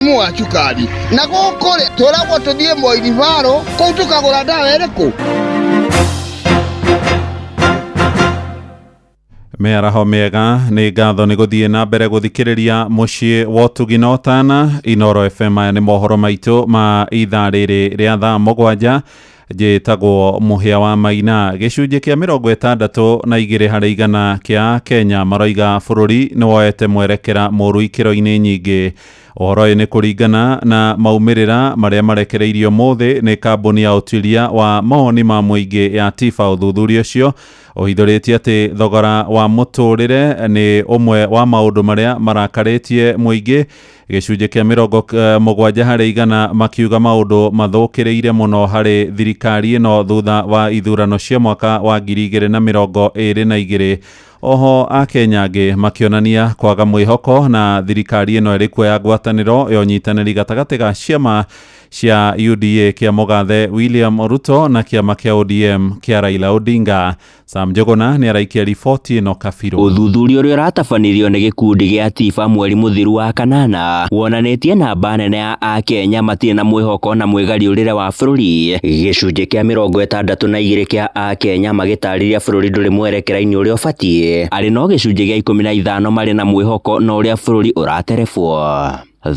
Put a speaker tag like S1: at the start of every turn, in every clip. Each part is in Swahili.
S1: Mwa cukari na gukore turagwo tuthie Moirivaro kuu tukagura dawa iriku.
S2: Mearaho mega ni ngatho ni guthie na mbere guthikiriria mucii wa Tuginotana Inoro FM. Ni mohoro maitu ma ithaa riri ria thaa 7 njitagwo Muhia wa Maina. Gicunji kia 62 harĩ igana kia Kenya maroiga bururi ni woete mwerekera muru ikiro-ini nyingi. Ohoro ni kuringana na maumirira maria marekereirio muthi ni kambuni ya utilia wa mawoni ma muingi ya TIFA. Uthuthuria ucio uhithuritie ati thogora wa muturire ni umwe wa maundu maria marakaritie muingi. Gicunji kia 70 harĩ igana makiuga maundu mathukireire muno hari thirikari ino thutha wa ithurano cia mwaka wa 2022. Oho Akenya angi makionania kwaga mwihoko na thirikari ino iri kuoya ngwataniro ya unyitanĩri gatagati ga ciama cia UDA kia mugathe William Ruto na kiama kia ODM kia Raila Odinga. Sam Njuguna ni araikia riboti ino Kabiru.
S3: Uthuthuria uria uratafanirio ni gikundi gia TIFA mweri muthiru wa kanana wonanitie namba nene ya Akenya matirĩ na mwihoko na mwigariurire wa bururi. Gicunji kia 62 kia Akenya magitariria bururi nduri mwerekera-ini uria ubatie, ari no gicunji gia 15 mari na mwihoko na uria bururi uraterebwo.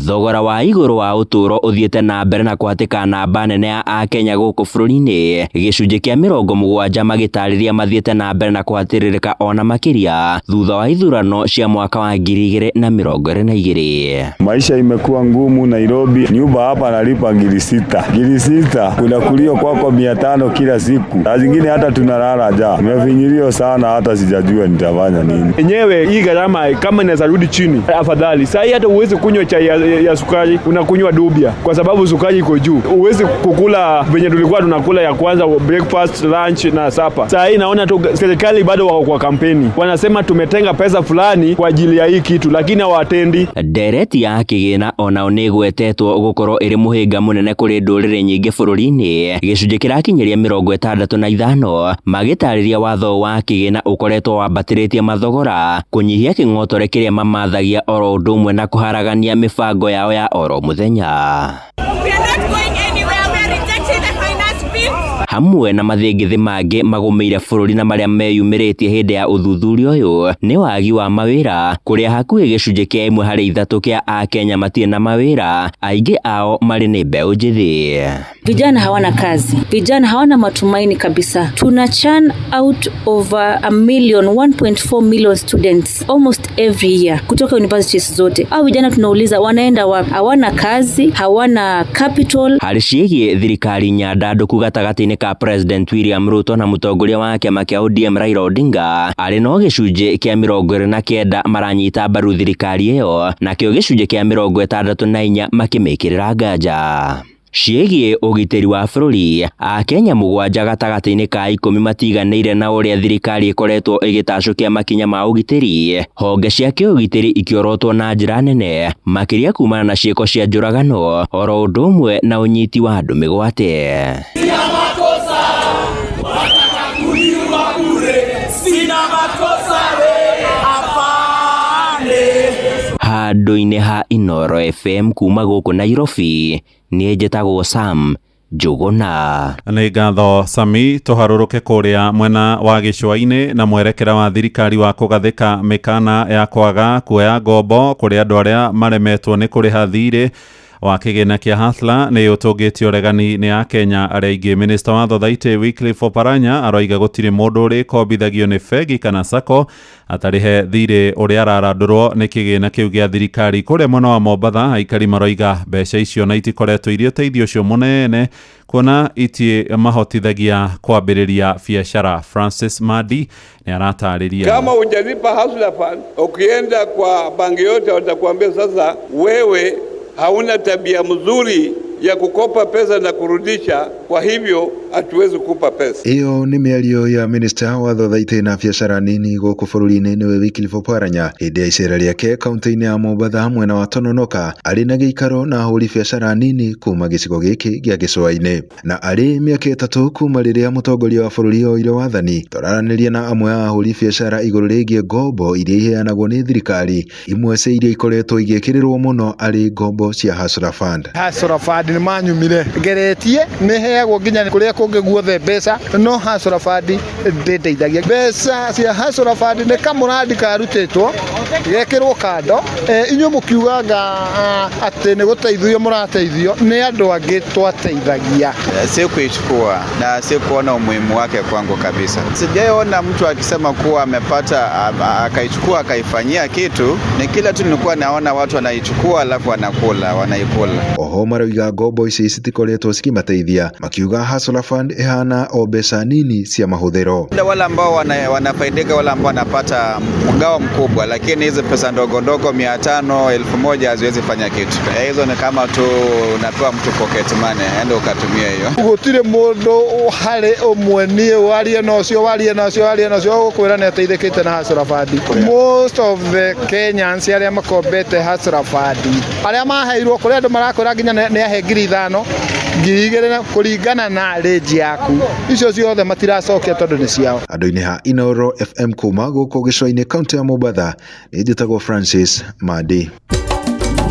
S3: Thogora wa iguru wa uturo uthiete na mbere na kuhatika namba nene ya Akenya guku bururi-ini. Gicunji kia 70 magitariria mathiete na mbere na kuhatiririka ona makiria thutha wa ithurano cia mwaka wa 2022.
S4: Maisha imekuwa ngumu Nairobi. Nyumba hapa nalipa 600. Kuna kulio kwako 500 kila siku. Na zingine hata tunalala njaa. Nimefinyirio sana hata sijajua nitafanya nini.
S5: Enyewe hii gharama kama inaweza rudi chini afadhali. Sasa hata uweze kunywa chai ya sukari unakunywa dubia kwa sababu sukari iko juu. Uweze kukula venye tulikuwa tunakula ya kwanza breakfast, lunch na supper. Sasa hii naona tu serikali bado wako kwa kampeni. Wanasema tumetenga pesa fulani kwa ajili ya hii kitu lakini hawatendi.
S3: Dereti ya kigina ona onigwetetwo gukorwo iri muhinga munene kuri ndurire nyingi bururi-ini. Gicunji kirakinyiria 65 magitariria watho wa kigina ukoretwo wambatiritie mathogora, kunyihia king'otore kiria mamathagia oro udumwe na kuharagania mibango yao ya oro muthenya. Hamwe na mathingithi mangi magumeire bururi na maria meyumiritie hindi ya uthuthuria uyu ni wagi wa mawira, kuria hakuhi gicunji kia 1 harĩ 3 kia Akenya matirĩ na mawira, aingi ao mari ni mbeu njithi.
S6: Vijana hawana kazi, vijana hawana matumaini kabisa. Tuna churn out over 1.4 million students almost every year kutoka universities zote. Au vijana tunauliza wanaenda wapi? Hawana kazi, hawana capital.
S3: Hari ciĩgiĩ thirikari nyandanduku gatagati-inĩ ka President William Ruto na mutongoria wa kiama kia ODM Raila Odinga, ari no gicunji kia 29 maranyita mbaru thirikari iyo, na kio gicunji kia 64 makimikirira nganja. Ciĩgiĩ ugitĩri wa bururi, Akenya 7 gatagati-inĩ ka 10 matiganĩire na ũrĩa thirikari ĩkoretwo ĩgĩtacukia makinya ma ugitĩri. Honge cia kĩũgitĩri ikiorotwo na njĩra nene makĩria kumana na ciĩko cia njũragano oro ũndũ ũmwe na ũnyiti wa andũ mĩgwate. Handũ-inĩ ha Inoro FM kuma gũkũ Nairobi, niĩ njĩtagwo Sam Njuguna.
S2: Nĩ ngatho Sami. Tũharũrũke kũrĩa mwena wa gĩcũa-inĩ na mwerekera wa thirikari wa kũgathĩka mĩkana ya kwaga kuoya ngombo kũrĩ andũ arĩa maremetwo nĩ kũrĩha thirĩ wa kĩgĩna kĩa Hustler nĩ ũtũngĩtio regani nĩ Akenya arĩa aingĩ. Minister wa Thothaitĩ Wycliffe Oparanya aroiga gũtirĩ mũndũ ũrĩ kombithagio nĩ bengi kana sacco atarĩhe thirĩ ũrĩa ararandũrwo nĩ kĩgĩna kĩu gĩa thirikari. Kũrĩa mwena wa Mombatha aikari maroiga mbeca icio na itikoretwo irĩ ũteithio ũcio mũnene kuona itie mahotithagia kwambĩrĩria biacara. Francis Madi ni aratarĩria.
S7: Kama hujalipa Hustler Fund, ukienda kwa banki yote watakuambia sasa wewe hauna tabia mzuri ya kukopa pesa na kurudisha, kwa hivyo hatuwezi kupa pesa.
S8: Iyo ni mĩario ya minista wa thothaitĩ na biacara nini gũkũ bũrũri-inĩ nĩwe Wycliffe Oparanya hĩndĩ ya icera rĩake kaunti-inĩ ya Mombatha mwena wa Tononoka arĩ na gĩikaro na ahũri biacara nini kuma gĩcigo gĩkĩ gĩa gĩcũa-inĩ. Na arĩ mĩaka 3 kuma rĩrĩa mũtongoria wa bũrũri oire wathani, tũraranĩria na amwe a ahũri biacara igũrũ rĩgiĩ ngombo iria iheanagwo nĩ thirikari, imwe cia iria ikoretwo igĩkĩrĩrwo mũno arĩ ngombo cia Hustler Fund.
S9: Hustler Fund nĩ manyumire ngeretie nĩ heagwo nginya kũrĩa kũngĩ guothe mbeca, no Hustler Fund ndĩndeithagia. Mbeca cia Hustler Fund nĩ kamũrandi karutĩtwo gekĩrwo kando, inyuĩ mũkiugaga atĩ nĩ gũteithio mũrateithio nĩ andũ angĩ twateithagia.
S10: Sikuichukua na sikuona umuhimu wake kwangu kabisa. Sijaona mtu akisema kuwa amepata akaichukua akaifanyia kitu, ni kila tu nilikuwa naona watu wanaichukua alafu wanaikula.
S8: Oho marauga ngombo ici citikoretwo cikimateithia, makiuga Hustler Fund ihana o mbeca nini cia mahũthĩro.
S10: Wale ambao wanafaidika, wale ambao wanapata mgao mkubwa, lakini hizo pesa ndogo ndogo 500, 1000 haziwezi fanya kitu. Hizo ni kama tu unapewa mtu pocket money, ende ukatumia hiyo.
S9: Gutire mundu hari umwe nie warie nacio gukwira ne ateithikite na Hustler Fund. Most of the Kenyans aria makombete Hustler Fund aria maheirwo kuri andu marakwira nginya ne ahe 5,000 2,000 kuringana na range yaku, icio ciothe matiracokia tondu ni ciao.
S8: Andu-inĩ ha Inooro FM kuma gũkũ gĩcũa-inĩ kaunti ya Mombatha, nĩnjĩtagwo Francis Madi.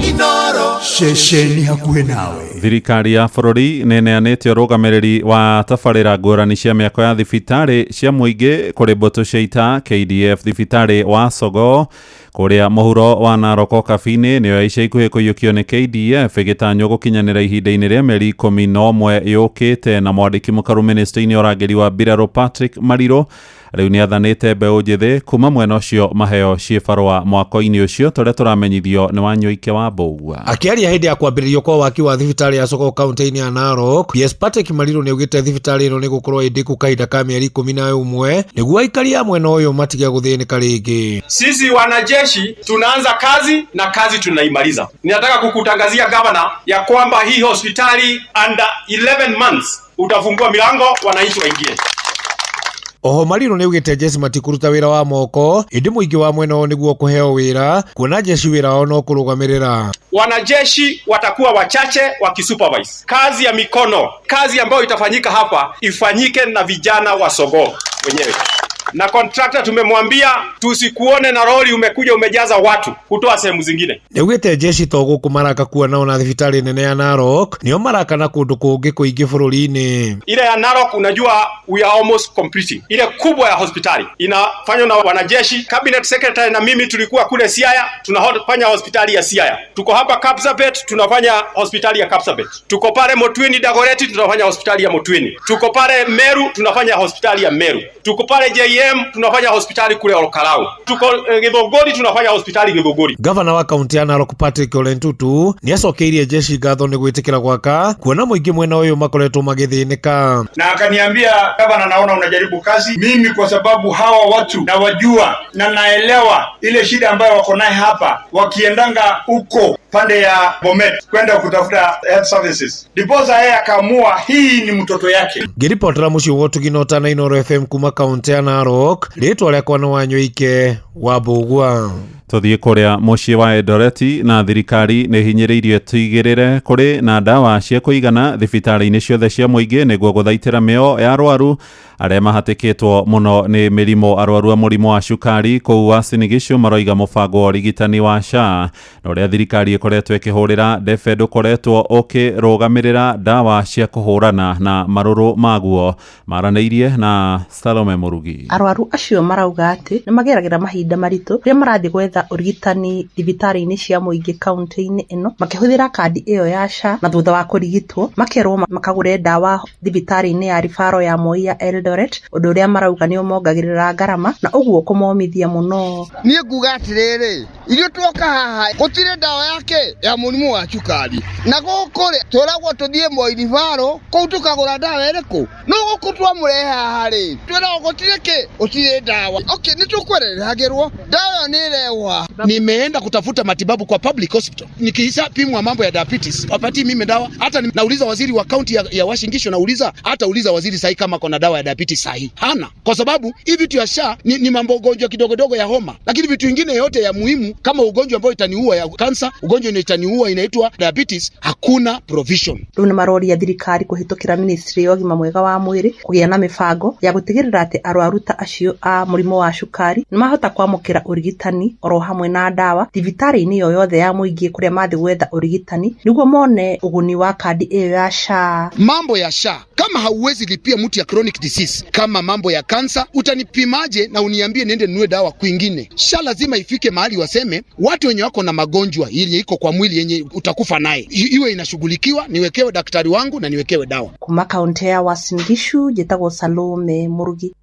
S11: Inooro ceceni hakuhĩ nawe.
S2: Thirikari ya bũrũri nĩneanĩte ũrũgamĩrĩri wa tabarĩra ngũrani cia mĩako ya thibitarĩ cia mũingĩ kũrĩ mbũtũ cia ita KDF thibitarĩ wa Sogo kũrĩa mũhuro wa Narok Kabi-inĩ nĩyo ica ikuhĩ kũiyũkio nĩ KDF ĩgĩtanywo gũkinyanĩra ihinda-inĩ rĩa mĩeri 11 yũkĩte. Na mwandĩki mũkaru ministry-inĩ ũrangĩri wa mbirarũ Patrick Mariro rĩu nĩathanĩte mbeũ njĩthĩ kuma mwena ũcio maheo ciĩbarũa mwako-inĩ ũcio tũrĩa tũramenyithio nĩ Wanyũike wa Mbũgua.
S11: Akĩaria hĩndĩ ya kwambĩrĩrio kwa waki wa thibitarĩ ya Sogo kaunti-inĩ ya Narok, PS Patrick Mariro nĩaugĩte thibitarĩ ĩno nĩgũkorwo ĩndĩku kahinda ka mĩeri 11 nĩguo aikari a mwena ũyũ matige gũthĩnĩka rĩngĩ.
S12: Sisi wanajeshi tunaanza kazi na kazi tunaimaliza. Ninataka kukutangazia gavana ya kwamba hii hospitali under 11 months utafungua milango wananchi waingie.
S11: Oho Mariro nĩaugĩte jeshi matikuruta wĩra wa moko, ĩndĩ mũingĩ wa mwena ũyũ nĩguo kũheo wĩra, kuona jeshi wĩra wao no kũrũgamĩrĩra.
S12: Wanajeshi watakuwa wachache wakisupervise. Kazi ya mikono, kazi ambayo itafanyika hapa ifanyike na vijana wa Sogo wenyewe. Na contractor tumemwambia tusikuone na lori umekuja umejaza watu kutoa sehemu zingine.
S11: Nĩaugĩte jeshi to gũkũ maraka kuona ona thibitarĩ nene ya Narok nĩo maraka na kũndũ kũngĩ kũingĩ bũrũri-inĩ.
S12: Ile ya Narok unajua we are almost completing. Ile kubwa ya hospitali inafanywa na wanajeshi. Cabinet secretary na mimi tulikuwa kule Siaya tunafanya hospitali ya Siaya. Tuko hapa Kapsabet tunafanya hospitali ya Kapsabet. Tuko pale Motweni Dagoretti tunafanya hospitali ya Motweni. Tuko pale Meru tunafanya hospitali ya Meru. Tuko pale tunafanya hospitali kule Olkalau. Tuko Githogori tunafanya hospitali Githogori.
S11: Gavana wa kaunti ya Narok Patrick Ole Ntutu nĩacokeirie jeshi ngatho nĩ gwĩtĩkĩra gwaka kuona mũingĩ mwena ũyũ makoretwo magĩthĩnĩka.
S13: Na akaniambia gavana, naona unajaribu kazi. Mimi kwa sababu hawa watu nawajua na naelewa ile shida ambayo wako naye hapa wakiendanga huko pande ya Bomet kwenda kutafuta health services. Diposa yeye akaamua hii ni mtoto yake.
S11: Ngĩripotera mũciĩ wa Ũtuginota na Inooro FM kuma kaunti ya Narok, rĩtwa rĩakwa nĩ Wanyũike wa Mbũgua.
S2: Tuthiĩ kũrĩa mũciĩ wa Eldoreti na thirikari nĩ hinyĩrĩirie tuigĩrĩre kũrĩ na ndawa cia kũigana thibitarĩ-inĩ ciothe cia mũingĩ nĩguo gũthaitĩra mĩo ya arwaru arĩa mahatĩkĩtwo mũno nĩ mĩrimũ. Arwaru a mũrimũ wa cukari kũu Uasin Gishu maroiga mũbango wa ũrigitani wa SHA na ũrĩa thirikari ĩkoretwo ĩkĩhũrĩra ndebe ndũkoretwo ũkĩrũgamĩrĩra ndawa cia kũhũrana na marũrũ maguo. Maranĩirie na Salome Murugi.
S14: Arwaru acio marauga atĩ nĩ mageragĩra mahinda maritũ rĩrĩa marathiĩ gwetha ũrigitani thibitarĩ-inĩ cia mũingĩ kaunti-inĩ ĩno makĩhũthĩra kandi ĩyo ya SHA, na thutha wa kũrigitwo makerwo makagũre ndawa thibitarĩ-inĩ ya ribaro ya Moi ya Eldoret, ũndũ ũrĩa marauga nĩ ũmongagĩrĩra ngarama na ũguo kũmomithia mũno.
S1: Niĩ nguga atĩrĩrĩ, irio tuoka haha gũtirĩ ndawa ya ke ya munimu wa cukari na gukuri turagwo tuthie Moiribaro kou tukagura dawa iriku no guku twamurehe hari twira gutire ke utire dawa okay nitukwereragirwo dawa ni lewa.
S15: Nimeenda kutafuta matibabu kwa public hospital, nikisa pimwa mambo ya diabetes wapati mimi dawa. Hata nauliza waziri wa kaunti ya Uasin Gishu, nauliza hata uliza waziri sahi kama kuna dawa ya diabetes sahi, hana, kwa sababu hivi vitu ya SHA ni mambo ugonjwa kidogo ya homa, lakini vitu vingine yote ya muhimu kama ugonjwa ambao itaniua ya kansa, ugonjwa itaniua inaitwa diabetes, hakuna provision.
S14: Riu ni maroria thirikari kuhitukira ministry ya ugima mwega wa mwiri kugia na mibango ya gutigirira ati arwaru ta acio a murimo wa cukari ni mahota kwamukira urigitani oro hamwe na dawa thibitari-ini yo yothe ya muingi kuria mathi gwetha urigitani niguo mone uguni wa kandi iyo ya SHA.
S15: Mambo ya SHA kama hauwezi lipia mtu ya chronic disease kama mambo ya kansa, utanipimaje na uniambie niende ninunue dawa kwingine? SHA lazima ifike mahali waseme watu wenye wako na magonjwa yenye iko kwa mwili yenye utakufa naye iwe inashughulikiwa, niwekewe daktari wangu na niwekewe dawa.
S14: Kuma kaunti ya Uasin Gishu njitagwo Salome Murugi.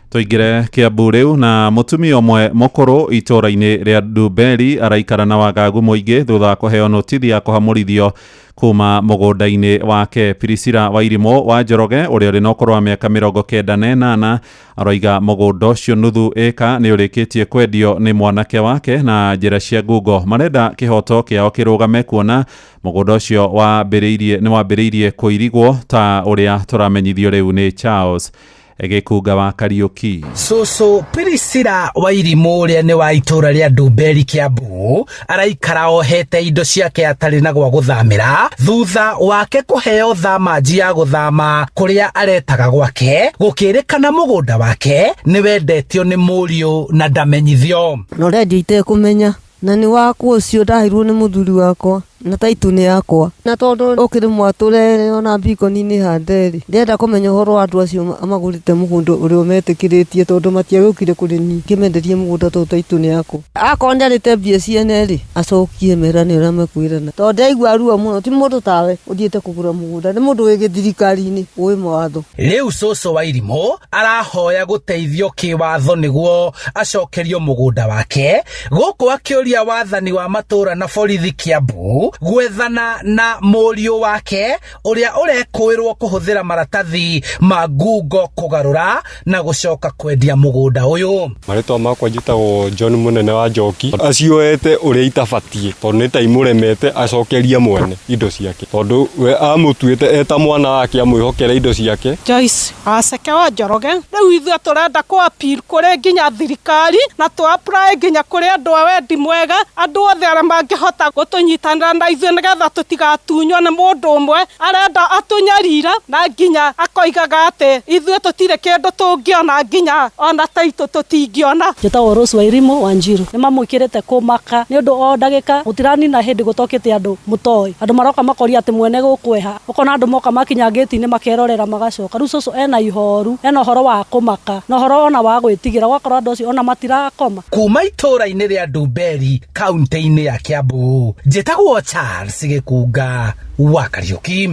S2: Tuigire Kiambu riu na mutumia omwe mukuru itura-ini ria Ndumberi araikara na wagagu muingi thutha wa kuheo notithi ya kuhamurithio kuma mugunda-ini wake. Priscilla Wairimo wa Njoroge uria uri na ukuru wa miaka 98 aroiga mugunda ucio nuthu eka ni urikitie kwendio ni mwanake wake na njira cia ngungo. Marenda kihoto kiao kirugame kuona mugunda ucio wambiriirie kuirigwo ta uria turamenyithio riu ni Charles Egekuga wa Kariuki.
S16: Susu Priscilla Wairimo uria ni wa itura ria Ndumberi Kiambu araikara ohete indo ciake atari na gwa guthamira thutha wake kuheo thamaji ya guthama kuria aretaga gwake gukirikana mugunda wake ni wendetio ni murio na ndamenyithio.
S17: No rendi ite kumenya na ni wakwa ucio ndahirwo ni muthuri wakwa na taitu ni yakwa na tondu ukiri mwature ona bikoni ni handeri ndenda kumenya horo andu acio amagurite mugunda uri umetikiritie tondu matiagukire kuri ni kimenderie mugunda to taitu ni yakwa akonde rite mbia ciene ri acokie merani ura makwirana tondu aigua ruo muno ti mundu tawe uthiete kugura mugunda ni mundu wi githirikari-ini ui mawatho.
S16: Riu Susu Wairimo arahoya guteithio kiwatho niguo acokerio mugunda wake guku akiuria wathani wa matura na borithi Kiambu gwethana na murio wake uria urekwirwo kuhuthira maratathi ma ngungo kugarura na gucoka kwendia mugunda uyu.
S18: Maritwa makwa njitagwo John Munene wa Njoki acioete uria itabatie tondu ni taimuremete acokeria mwene indo ciake tondu we amutuite eta mwana wake amwihokera indo ciake.
S19: Joyce Aceke wa Njoroge riu ithuĩ turenda ku appeal kuri nginya thirikari na tu apply nginya kuri andu a wendi mwega andu othe aria mangihota gutunyitanira na ithuĩ nigetha tutigatunywo ni mundu umwe arenda atunyarira na nginya akoigaga ati ithuĩ tutire kindu tungiona nginya ona taitu tutingiona.
S20: Njitagwo Rose Wairimo wa Njiru ni mamwikirite kumaka ni undu o ndagika gutirani na hindi gutokete andu mutoi andu maroka makoria ati mwene gukweha ukona andu moka makinya gate-ini makerorera magacoka. Riu Susu ena ihoru ena uhoro wa kumaka na uhoro ona wa gwitigira gwakorwo andu acio ona matirakoma.
S16: Kuma itura-ini ria Ndumberi kaunti-ini ya Kiambu njitagwo Charles Gikuga wa Kariuki.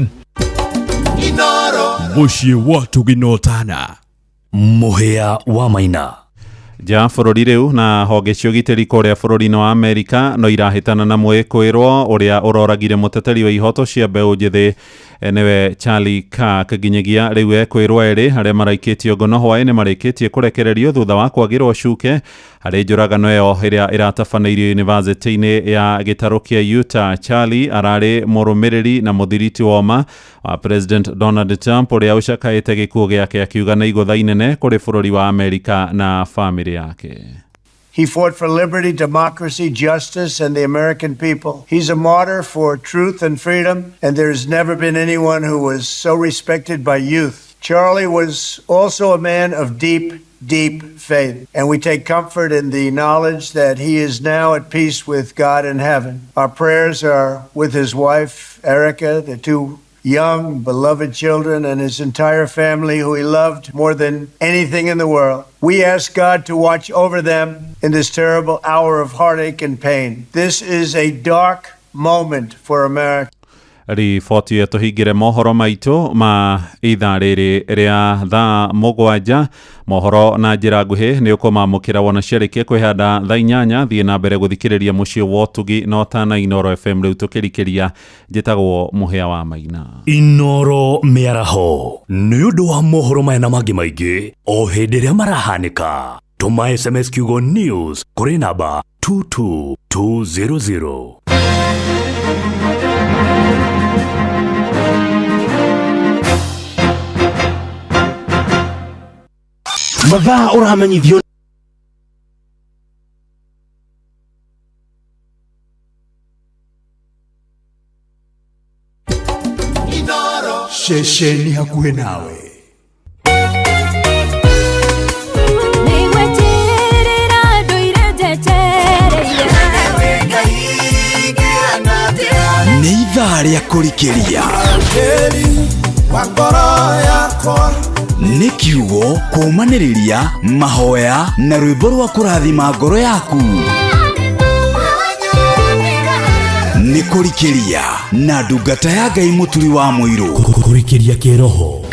S21: Muciĩ wa Tuginotana muhia wa Maina.
S2: Ja bũrũri rĩu na honge cia ũgitĩri kũrĩa bũrũri-inĩ wa Amerika no irahĩtana na mwĩkũĩrwo ũrĩa ũroragire mũteteri wa ihoto cia mbeũ njĩthĩ niwe Charlie Kirk nginyagia rĩu ekwĩrwo erĩ arĩa maraikĩtio ngono hwaĩ-inĩ marĩkĩtie kũrekererio thutha wa kwagĩrwo cuke harĩ njũragano ĩyo ĩrĩa ĩratabanĩirio yunivasĩtĩ-inĩ ya gĩtarũ kĩa Utah. Charlie ararĩ mũrũmĩrĩri na mũthiriti woma wa President Donald Trump ũrĩa ũcakaĩte gĩkuũ gĩake akiuga nĩ igũtha inene kũrĩ bũrũri wa Amerika na famĩlĩ yake.
S22: He fought for liberty, democracy, justice, and the American people. He's a martyr for truth and freedom, and there's never been anyone who was so respected by youth. Charlie was also a man of deep faith, and we take comfort in the knowledge that he is now at peace with God in heaven. Our prayers are with his wife, Erica, the two young, beloved children, and his entire family who he loved more than anything in the world. We ask God to watch over them in this terrible hour of heartache and pain. This is a dark moment for America.
S2: riboti yetu hingire mohoro maitu ma ithaa riri ria thaa mugwanja mohoro na njira nguhi ni ukumamukira wona ciarikie kwihanda thaa 8 thie na mbere guthikiriria mucii wotugi no tana Inoro FM riu tukirikiria njitagwo Muhia wa Maina.
S21: Inoro miaraho ni undu wa mohoro maya na mangi maingi o hindi ria marahanika. Tuma SMS kiugo news kuri namba 22200. Mathaa uramenyithio Inoro shesheni hakuhe nawe. Ni ithaa ria kurikiria ni kiugo kumaniriria mahoya na rwimbo rwa kurathima ngoro yaku. Ni kurikiria na ndungata ya Ngai muturi wa muiru. Kurikiria kiroho.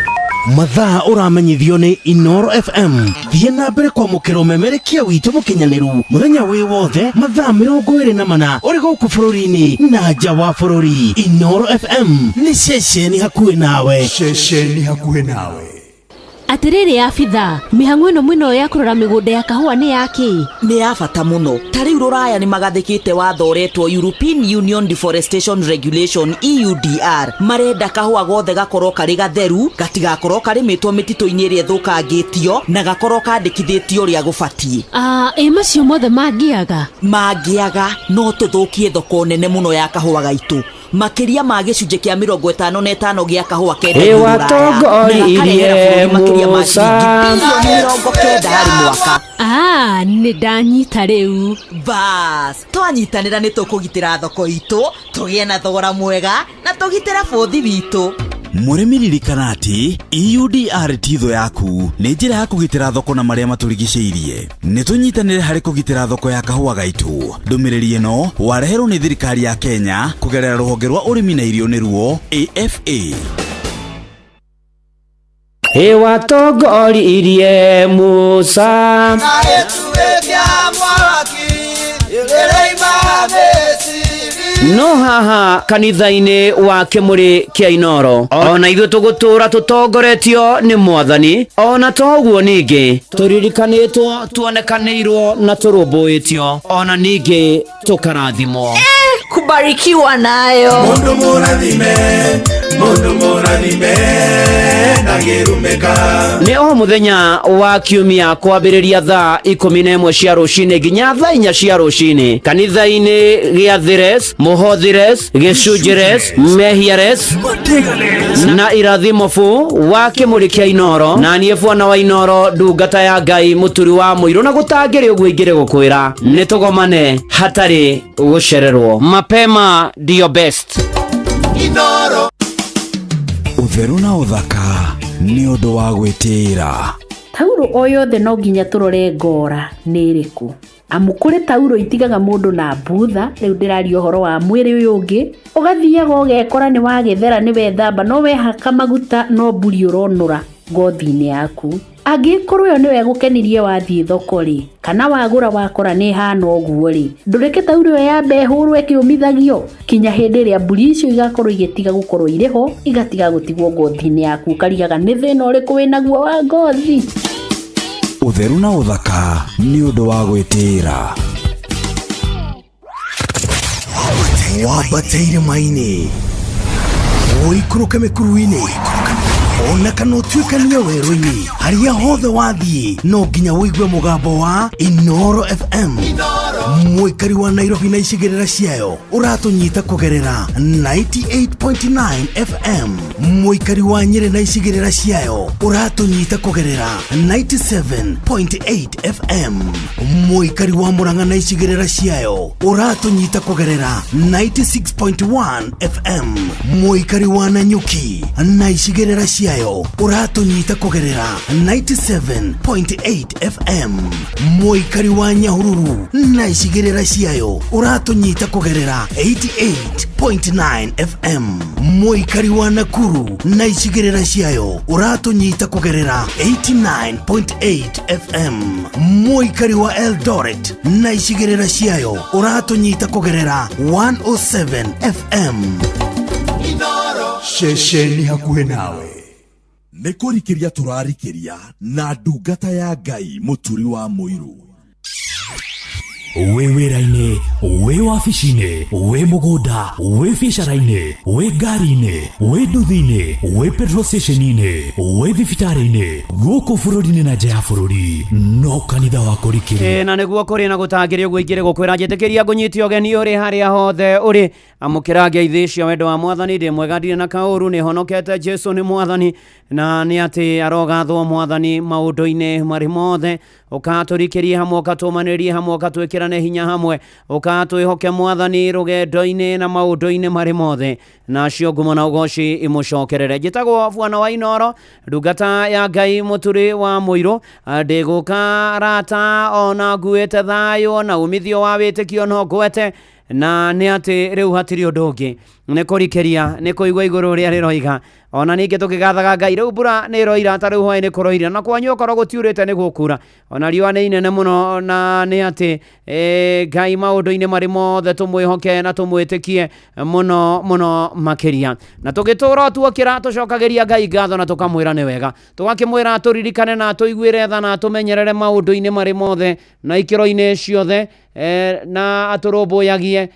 S21: Mathaa uramenyithio ni Inoro FM. Thie na mbere kwa mukiro memerekia witu mukinyaniru muthenya wi wothe mathaa 24 uri guku bururi-ini na nja wa bururi. Inoro FM ni ceceni hakuhi nawe. Ceceni hakuhi nawe.
S4: Atiriri afitha mihang'o ino mwino ya kurora migunda ya kahua ni yaki
S5: ni ya bata muno. Tariu ruraya ni magathikite watho uretwo European Union Deforestation Regulation EUDR marenda kahua gothe gakorwo kari gatheru gatigakorwo karimitwo mitito-ini iria thukangitio na gakorwo kandikithitio ria gubatie.
S4: Macio mothe
S5: mangiaga no tuthukie thoko nene muno ya kahua gaitu makiria ma gicunje kia 55 gia kahua kende
S4: watongoririe
S5: Musa mwaka.
S4: Ni ndanyita riu
S5: bas twanyitanira ni tukugitira thoko itu tugie na thogora mwega na tugitira bothi witu.
S21: Murimi ririkana ati EUDR titho yaku ni njira ya kugitira thoko na maria maturigiceirie. Ni tunyitanire hari kugitira thoko ya kahua gaitu. Ndumiriri ino wareherwo ni thirikari ya Kenya kugerera ruhonge rwa urimi na irio niruo AFA.
S4: watongoririe Musa no haha kanitha-ini wa kimuri kia Inoro ona ithuĩ tũgũtũra tũtongoretio nĩ Mwathani ona toguo ningĩ tũririkanĩtwo tuonekanĩirwo na tũrũmbũĩtio ona ningĩ tũkarathimwo.
S5: Kubarikiwa nayo
S21: mundu murathime na girumeka.
S4: Nĩ o muthenya wa kiumia kwambĩrĩria thaa 11 cia rũcinĩ nginya thaa 4 cia rũcinĩ kanitha-inĩ gĩa Thires, Muhothires, Gĩcunjĩres, Mehiares na Irathimofu wa kimuri kia Inoro na niĩ Bwana wa Inoro ndungata ya Ngai muturi wa muiru na gũtangĩrĩ ũguo ingĩrĩ gũkwĩra nĩ tũgomane hatarĩ gũcererwo. Mapema ndio best.
S21: Inoro utheru na uthaka ni undu wa gwitira.
S4: Tauro o yothe no nginya turore ngora nĩ ĩrĩkũ amu kũrĩ tauro itigaga mũndũ na mbutha. Rĩu ndĩraria ũhoro wa mwĩrĩ ũyũ ũngĩ ũgathiaga ũgekora nĩ wagethera nĩ wethamba no wehaka maguta no mburi ũronũra ngothi-inĩ yaku. Angĩkorwo yo nĩwe gũkenirie wathiĩ thoko rĩ kana wagũra wakora nĩ hana ũguo rĩ ndũreke tauro ĩyo yambe hũrwo ĩkĩũmithagio kinya hĩndĩ ĩrĩa mburi icio igakorwo igĩtiga gũkorwo irĩ ho igatiga gũtigwo ngothi-inĩ yaku karigaga nĩ thĩna ũrĩkũ wĩnaguo wa ngothi.
S21: Utheru na uthaka ni undu wa gwitira. Wabateire maini uikuruke mikuruini ona kana utuikania werũ-inĩ haria hothe wathiĩ no nginya wĩigue mũgambo wa Inoro FM. Mũikari wa Nairobi na icigĩrĩra ciayo ũratũnyita kũgerera 98.9 FM. Mũikari wa Nyĩrĩ na icigĩrĩra ciayo ũratũnyita kũgerera 97.8 FM. Mũikari wa Murang'a na icigĩrĩra ciayo ũratũnyita kũgerera 96.1 FM. Mũikari wa Nanyuki na icigĩrĩra ciayo ciayo uratunyita kugerera 97.8 FM. Muikari wa Nyahururu na icigirira ciayo uratunyita kugerera 88.9 FM. Muikari wa Nakuru na icigirira ciayo uratunyita kugerera 89.8 FM. Muikari wa Eldoret na icigirira ciayo uratunyita kugerera 107 FM. Shesheni hakuhe nawe nikurikiria turarikiria na ndungata ya Ngai muturi wa Muiru.
S3: We wĩra-inĩ, we wabici-inĩ, we mũgũnda, we biacara-inĩ, we ngari-inĩ, we nduthi-inĩ, we petrol station-inĩ, we thibitarĩ-inĩ, gũkũ bũrũri-inĩ na nja ya bũrũri, no kanitha wa kũrikĩria.
S6: Na nĩguo kũrĩ na gũtangĩrio gũingĩre gũkwĩra njĩtĩkĩria ngũnyiti ũgeni ũrĩ harĩa hothe ũrĩ, amũkĩra ngeithi cia wendo wa Mwathani, ndĩ mwega ndirĩ na kaũru, nĩ honokete Jesu nĩ Mwathani, na nĩ atĩ arogathwo Mwathani maũndũ-inĩ marĩ mothe, ũkatũrikĩria hamwe, ũkatũmanĩria hamwe, ũkatwĩkĩrane hinya hamwe, ũkatwĩhoke Mwathani rũgendo-inĩ na maũndũ-inĩ marĩ mothe, nacio ngumo na ũgoci imũcokerere. Njĩtagwo Bwana wa Inoro, ndungata ya Ngai mũturi wa Mũirũ, ndĩgũka rata ona nguĩte thayũ na umithio wa wĩtĩkio no ngwete, na nĩ atĩ rĩu hatirĩ ũndũ ũngĩ nĩ kũrikĩria, nĩ kũigua igũrũ rĩa rĩroiga, ona ningĩ tũkĩgathaga Ngai. Rĩu mbura nĩ ĩroira, ta rĩu hwaĩ nĩ kũroira, na kwanyu okorwo gũtiurĩte nĩ gũkura, ona riũa nĩ inene mũno, na nĩ atĩ Ngai maũndũ-inĩ marĩ mothe tũmwĩhoke na tũmwĩtĩkie mũno mũno makĩria, na tũgĩtũra tuokĩra tũcokagĩria Ngai ngatho na tũkamwĩra nĩ wega, tũgakĩmwĩra tũririkane na tũiguĩre tha na tũmenyerere maũndũ-inĩ marĩ mothe na ikĩro-inĩ ciothe, na atũrũmbũyagie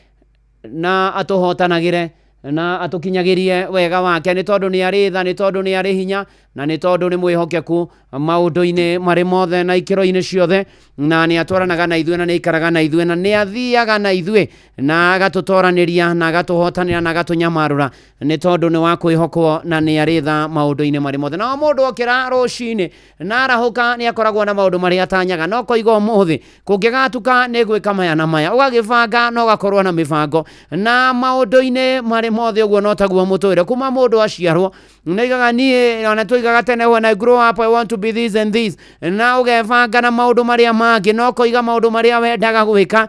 S6: na atũhotanagĩre na atukinyagirie wega wake, nĩ tondũ nĩ arĩ tha, nĩ tondũ nĩ arĩ hinya, na nĩ tondũ nĩ mwĩhokeku maũndũ-inĩ marĩ mothe na ikĩro-inĩ ciothe, na nĩ atwaranaga na ithuĩ na nĩ aikaraga na ithuĩ na nĩ athiaga na ithuĩ na agatũtoranĩria na agatũhotanĩra na agatũnyamarũra, nĩ tondũ nĩ wa kwĩhokwo na nĩ arĩ tha maũndũ-inĩ marĩ mothe. Na mũndũ okĩra rũcinĩ na arahũka nĩ akoragwo na maũndũ marĩa atanyaga, no koiga ũmũthĩ kũngĩgatuka nĩ gwĩka maya na maya, ũgagĩbanga na ũgakorwo na mĩbango, na maũndũ-inĩ marĩ mothe ũguo no taguo mũtũrĩre. Kuma mũndũ aciarwo nĩigaga niĩ ona tũigaga tene, when I grow up I want to be this and this, na ũgebanga na maũndũ marĩa mangĩ, no koiga maũndũ marĩa wendaga gwĩka,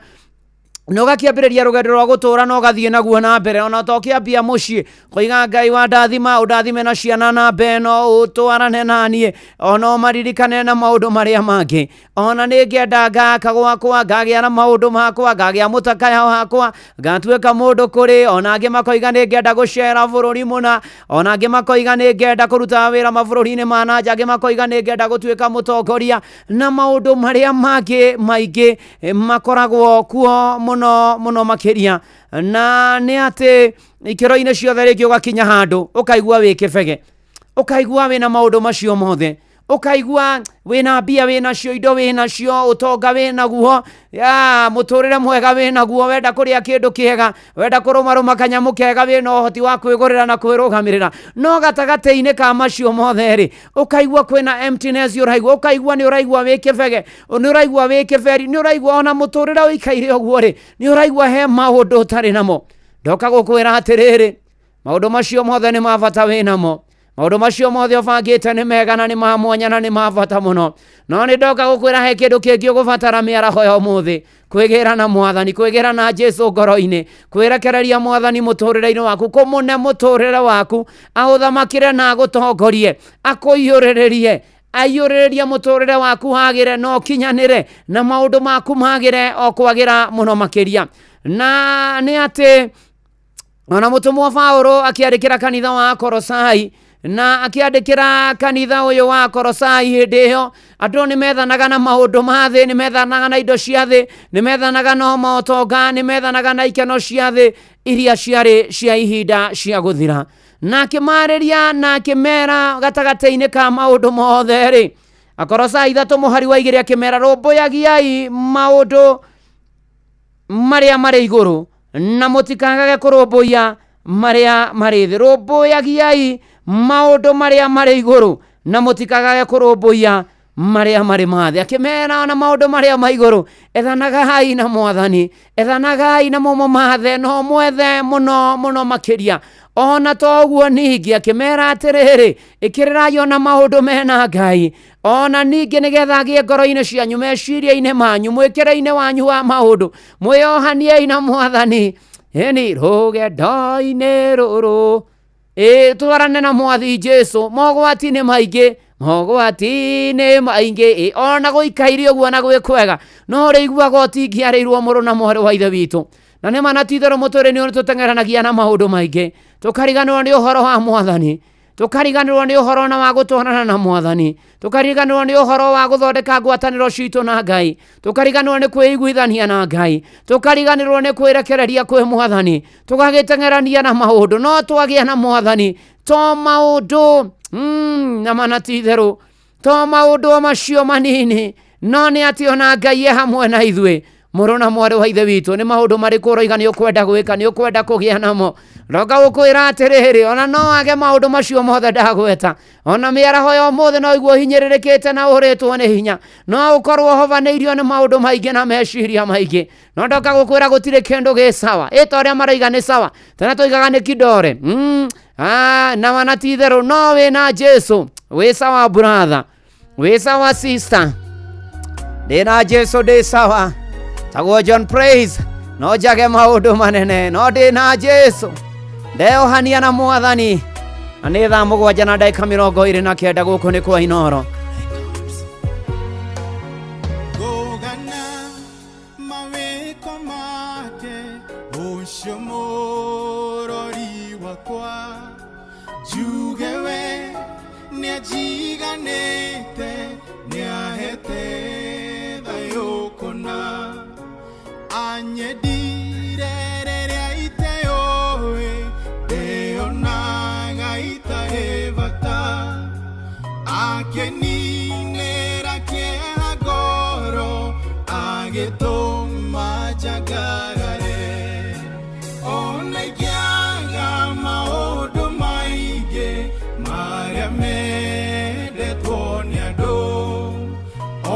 S6: no gakĩambĩrĩria rũgendo rwa gũtũra no gathiĩ naguo na mbere, ona to kĩambia mũciĩ koiga Ngai wa ndathima ũndathime na ciana na mbeno ũtwarane na niĩ, ona maririkane na maũndũ marĩa mangĩ, ona nĩ ngĩenda ngaka gwakwa, ngagĩa na maũndũ makwa, ngagĩa mũtakaya wakwa, ngatuĩka mũndũ kũrĩ, ona angĩ makoiga nĩ ngĩenda gũcera bũrũri mũna, ona angĩ makoiga nĩ ngĩenda kũruta wĩra mabũrũri-inĩ ma nanja, angĩ makoiga nĩ ngĩenda gũtuĩka mũtongoria, na maũndũ marĩa mangĩ maingĩ makoragwo kuo mũno mũno makĩria, na nĩ atĩ ikĩro-inĩ ciothe rĩngĩ ũgakinya handũ ũkaigua wĩ kĩbege, ũkaigua wĩna maũndũ macio mothe, ũkaigua wĩna mbia wĩnacio, indo wĩnacio, ũtonga wĩnaguo, mũtũrĩre mwega wĩnaguo, wenda kũrĩa kĩndũ kĩega, wenda kũrũmarũma kanyamũ kega, wĩna ũhoti wa kwĩgũrĩra na kwĩrũgamĩrĩra, no gatagatĩ-inĩ ka macio mothe rĩ ũkaigua kwĩna emptiness ũraigua, ũkaigua nĩ ũraigua wĩ kĩbege, nĩ ũraigua wĩ kĩberi, nĩ ũraigua ona mũtũrĩre ũikaire ũguo rĩ nĩ ũraigua he maũndũ ũtarĩ namo. Ndoka gũkwĩra atĩrĩrĩ, maũndũ macio mothe nĩ mabata wĩnamo, maũndũ macio mothe ũbangĩte nĩ mega na nĩ ma mwanya na nĩ ma bata mũno, no nĩ ndoka gũkwĩra he kĩndũ kĩngĩ ũgũbatara mĩaraho ya ũmũthĩ, kwĩgĩra na Mwathani, kwĩgĩra na Jesu ngoro-inĩ, kwĩrekereria Mwathani mũtũrĩre-inĩ waku, kũmũne mũtũrĩre waku, aũthamakĩre na agũtongorie, akũiyũrĩrĩrie, aiyũrĩrĩrie mũtũrĩre waku hagĩre no kinyanĩre, na maũndũ maku magĩre o kwagĩra mũno makĩria. Na nĩ atĩ ona mũtũmwo Paũlũ akĩandĩkĩra kanitha wa Kolosai, na akĩandĩkĩra kanitha ũyũ wa Kolosai hĩndĩ ĩyo, andũ nĩ methanaga na maũndũ ma thĩ, nĩ methanaga na indo cia thĩ, nĩ methanaga na motonga, nĩ methanaga na ikeno cia thĩ iria ciarĩ cia ihinda cia gũthira, na akĩmarĩria na akĩmera gatagatĩ-inĩ ka maũndũ mothe rĩ, Akolosai 3:2 akĩmera rũmbũyagiai maũndũ marĩa marĩ igũrũ na mũtikagage kũrũmbũiya marĩa marĩ thĩ. Rũmbũyagiai maũndũ marĩa marĩ igũrũ na mũtikagage kũrũmbũiya marĩa marĩ mathĩ. Akĩmera na maũndũ marĩa ma igũrũ, ethanagai na Mwathani, ethanagai na momo mathe, no mwethe mũno mũno makĩria ona toguo ningi akimera atiriri ikirirai ona maundu mena Ngai ona ningi nigetha agie ngoro-ini cianyu meciria-ini manyu mwikire-ini wanyu wa maundu mwiyohaniei na Mwathani eni rugendo-ini ruru twarane na Mwathi Jesu mogwati ni maingi ona guikaire uguo na gwikwega no riguaga utingiarirwo muru na mwari wa ithe witu na nä manatitherå må tå rä nä å tå tengeranagia na maå ndå maingä tå kariganä nä å horo wa Mwathani tå kariganä nä å horo na wa gå twarana na Mwathani tå kariganä nä å horo wa gå thondeka ngwatanä ro citå na Ngai tå kariganä nä kwä iguithania na Ngai tå kariganä nä kwä rekereria kwä Mwathani tå gagä tengerania na maå ndå no twagä na Mwathani to maå ndå na manatitherå to maå ndå macio manini no nä atä ona Ngai hamwe na ithuä mũrũ na mwarĩ wa ithe witũ nĩ maũndũ marĩkũ ũroiga nĩ ũkwenda gwĩka nĩ ũkwenda kũgĩa namo roka gũkwĩra atĩrĩrĩ ona no wage maũndũ macio mothe ndagweta ona mĩaraho ya ũmũthĩ no iguo hinyĩrĩrĩkĩte na ũrĩtwo nĩ hinya no ũkorwo ũhobanĩirio nĩ maũndũ maingĩ na meciria maingĩ no ndoka gũkwĩra gũtirĩ kĩndũ gĩ sawa ĩta ũrĩa maraiga nĩ sawa tena tũigaga nĩ kidore na manatitherũ no wĩna Jesu wĩ sawa brother wĩ sawa sister ndĩna Jesu ndĩ sawa tagwo John Praise no njage maũndũ manene no ndĩ na Jesu ndeyohania na Mwathani na nĩ thaa 7:29 gũkũ nĩ kwa Inoro
S7: mawĩko make ũcio mũrori wakwa njuge we nĩanjiganĩte nĩahete thayũ kũna anyendire rĩrĩa iteyoĩ ndĩonaga itarĩ bata akeninĩra kĩeha ngoro agĩtũma njagagare ona ingĩaga maũndũ maingĩ marĩa mendetwo nĩ andũ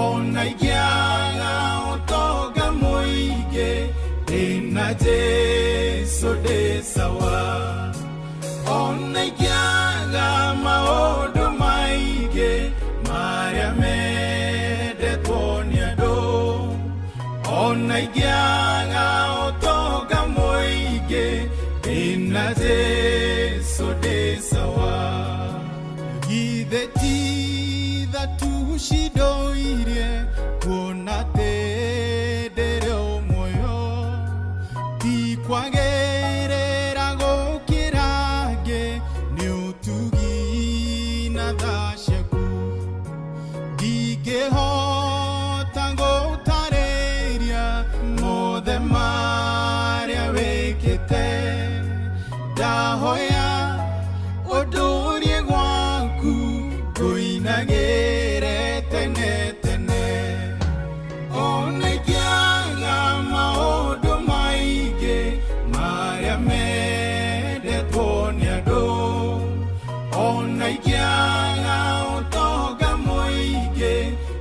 S7: ona ingĩaga ũtonga mũingĩ ndĩna Jesu ndĩ sawa ona ingĩaga maũndũ maingĩ marĩa mendetwo nĩ andũ ona ingĩaga ũtonga mũingĩ ndĩna Jesu ndĩ sawa githĩ ti thatu cindoirie kuona ndĩrĩ o muoyo ti kwagĩrĩra gũkĩra ngĩ nĩ ũtugi na tha ciaku ndingĩhota gũtarĩria mothe marĩa wĩkĩte ndahoya ũndũrie gwaku ngũinagĩre tene tene ona ingĩaga maũndũ maingĩ marĩa mendetwo nĩ andũ ona ingĩaga ũtonga mũingĩ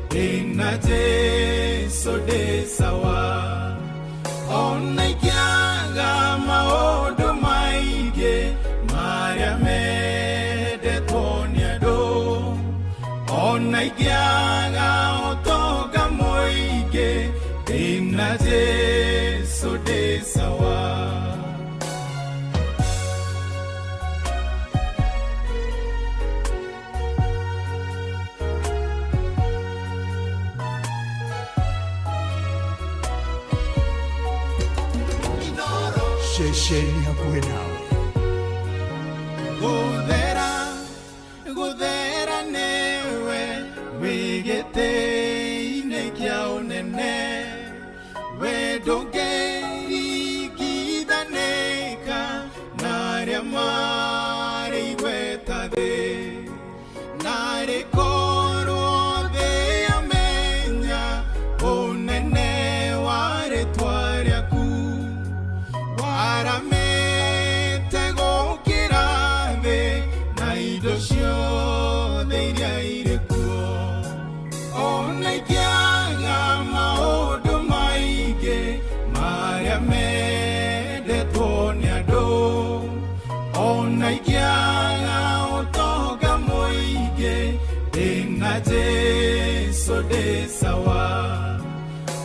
S7: ndĩna Jesu ndĩ sawa ona ingĩaga maũndũ maingĩ marĩa mendetwo nĩ andũ ona ingĩaga ũtonga mũingĩ ndĩna Jesu ndĩ sawa
S21: Shesheni hakuwe nawe
S7: gũthera nĩwe wĩgĩtĩ-inĩ kĩa ũnene we ndũngĩringithanĩka na arĩa marĩ igweta thĩ narĩ korwo thĩ yamenya ũnene wa rĩtwa rĩaku waramĩ sawa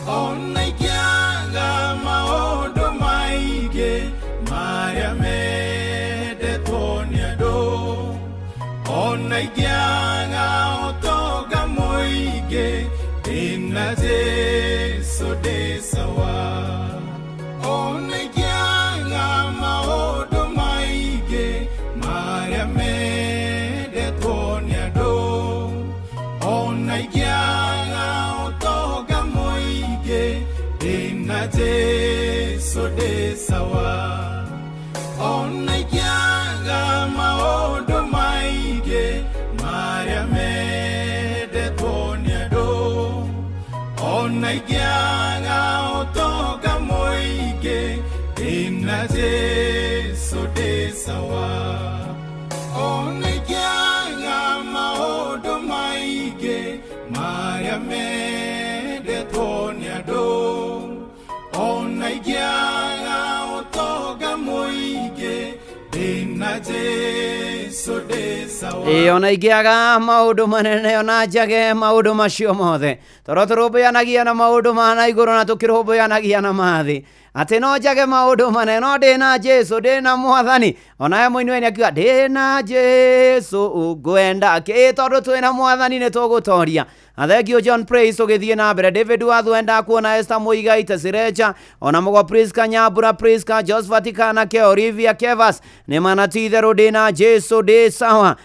S7: ona ikiaga maundu maige maria mendetwo ni andu ona ikiaga utonga muingi ndina Jesu ndi sawa ona ikiaga maundu maige maria mendetwo ni andu ona ikiaga utonga muingi ndina Jesu ndi sawa ona ikiaga maundu maige maria mendetwo ni andu ona ikiaga utonga muingi ndina Jesu ndi sawa ona ikiaga maundu maige maria mendetwo ni andu ona ikiaga utonga muingi ndina Jesu ndi sawa
S6: ona igiaga maundu manene ona njage maundu macio mothe toro turumbuanagia na maundu mana iguru na tukirumbuanagia na mathi ati no njage maundu manene no ndina Jesu ndina mwathani ona ye muinweni akiuga ndina Jesu ngwenda ki tondu twina mwathani ni tugutoria athegio John Praise tugithie na mbere David Wathwenda kuona Esther Muigai Tesirecha ona mugo Priska Nyambura Priska Josephat Kanake Olivia Kevas ni manatitherũ ndina Jesu ndi sawa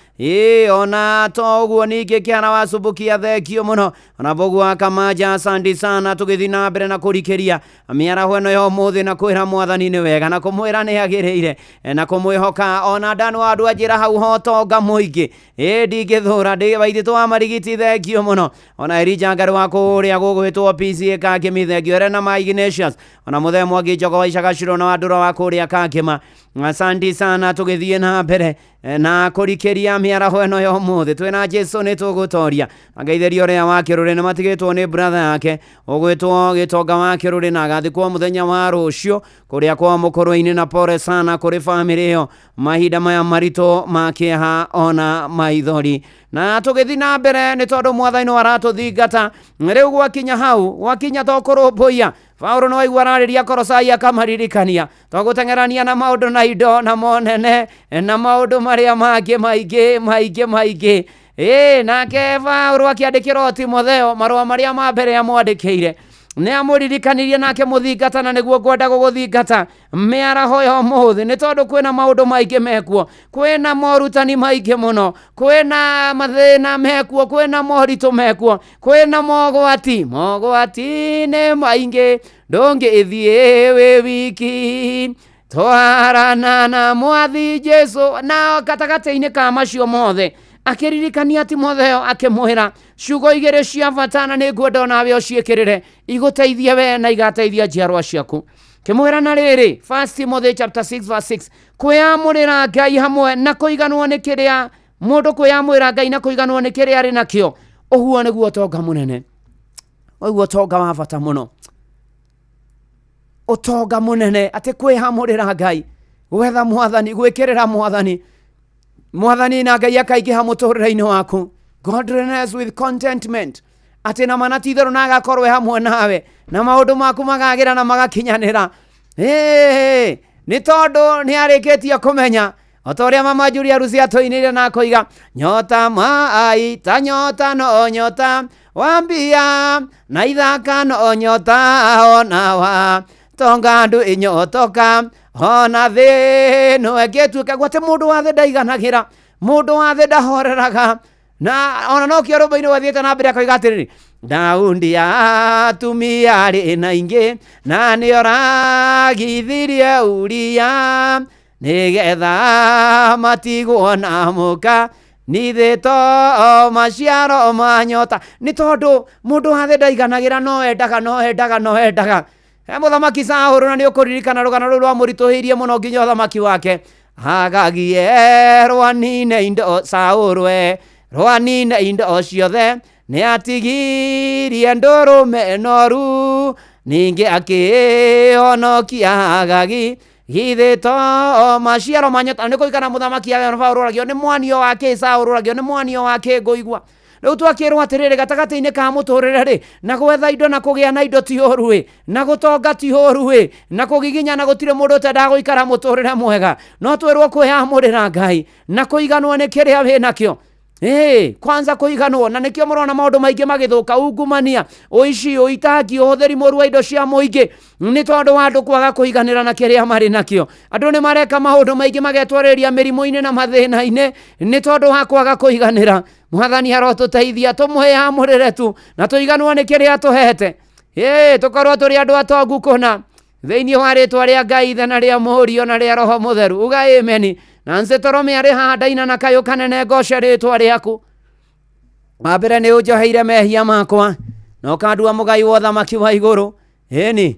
S6: ona toguo ningi kiana wasubukia thegio muno ona bogwa Kamaja asante sana tugithi na mbere na kurikiria miaraho eno yo muthi na kwira mwathani ni wega na kumwira ni agiriire na kumwihoka ona ndanu andu ajira hau hotonga muingi ndingithura ndi baithitwo amarigiti thegio muno ona Elijah Ngaru wa kuria gugwitwo PCA Kakimi thegio Rena Ma Ignatius ona muthemo angi Njogo wa Icagaciro na Wandura wa kuria Kakima asante sana tugithie na mbere na kurikiria miaraho eno yo muthi twina Jesu ni tugutoria angeitheri ria wa kiruri ni matigitwo ni brother yake ugwitwo Gitonga wa kiruri na agathikwo muthenya wa rucio kuria kwa mukuru-ini na pore sana kuri family yo mahinda maya marito makiha ona maithori na tugithi na mbere ni tondu mwathani no aratuthingata riu gwakinya hau wakinya tokurumbuia Paulo no aigua arariria Kolosai akamaririkania twaguteng'erania na maundu na indo na monene na maundu maria mangi maingi nake Paulo akiandikira Timotheo marua maria ma mbere amwandikire ni amuririkanirie nake muthingata na niguo ngwenda guguthingata miaraho yo muthi ni tondu kwina maundu maingi mekuo kwina morutani maingi muno kwina mathina mekuo kwina moritu mekuo kwina mogwati ni maingi ndungithie wi wiki twarana na mwathi Jesu na gatagati-ini ka macio mothe akiririkania Timotheo akimwira ciugo igiri cia bata ni ngwenda nawe uciikirire iguteithie we na igateithia njiarwa ciaku kimwira na riri 1 Timothy chapter 6 verse 6 kwiyamurira Ngai hamwe na kuiganwo ni kiria mundu kwiyamurira Ngai na kuiganwo ni kiria ari nakio uguo niguo tonga munene uguo tonga wa bata muno utonga munene ati kwihamurira Ngai gwetha mwathani gwikirira mwathani na Ngai akaingĩha mũtũrĩre-inĩ waku godliness with contentment ati na manatitherũ na agakorwo hamwe nawe na maũndũ maku magagira na magakinyanĩra ni tondu ni arĩkĩtie kũmenya otoria mama Julia Rusi atoinire na koiga nyota mai ta nyota no nyota wambia na ithaka no nyota onawa tonga andu inyotoka ona thi no egetuika gwate mundu wa thi ndaiganagira mundu wa thi ndahoreraga na ona no kio rumba-ini wathiete na mbere akoiga atiriri Daudi atumia arĩ na ingĩ na nĩ oragithirie Uria nĩgetha matigwo na mũka nithĩ to maciaro ma nyota nĩ tondu mundu wa thi ndaiganagĩra no endaga he muthamaki Saũlũ na nĩ ũkũririkana rũgano rũu rwamũritũhĩirie mũno nginya ũthamaki wake agagie rwanine indo Saũlũ rwanine indo ciothe nĩ atigirie ndũrũme noru ningĩ akĩhonokia Agagi githĩ to maciaro ma nyota nĩ kũikana mũthamaki Saũlũ ũragio nĩ mwanio wake Saũlũ ũragio nĩ mwanio wake ngũigua riu twakirwo atiriri gatagati-ini ka muturire ri na gwetha indo na kugia na indo ti ũru ĩ na gutonga ti ũru ĩ na kugiginya na gutire mundu utendaga guikara muturire mwega no twirwo kwiyamurira Ngai na kuiganwo ni kiria wina kio. Kwanza kuiganwo na nikio murona maundu maingi magithuka ungumania uici uitaki uhuthiri moru wa indo cia muingi ni tondu wa andu kwaga kuiganira na kiria mari nakio. Andu ni mareka maundu maingi magetwariria mirimu-ini na mathina-ini ni tondu wa kwaga kuiganira. Mwathani arotuteithia tumuhiyamurire tu na tuiganwo ni kiria tuhete tukorwo turi andu atongu kuna thiini wa ritwa ria Ngai ithe na ria Murio na ria Roho Mutheru uga amen. Na nsetorome ari handaina na kayo kanene ngoce ritwa riaku wambere ni unjoheire mehia makwa na ukandua mugai wa thamaki wa iguru eni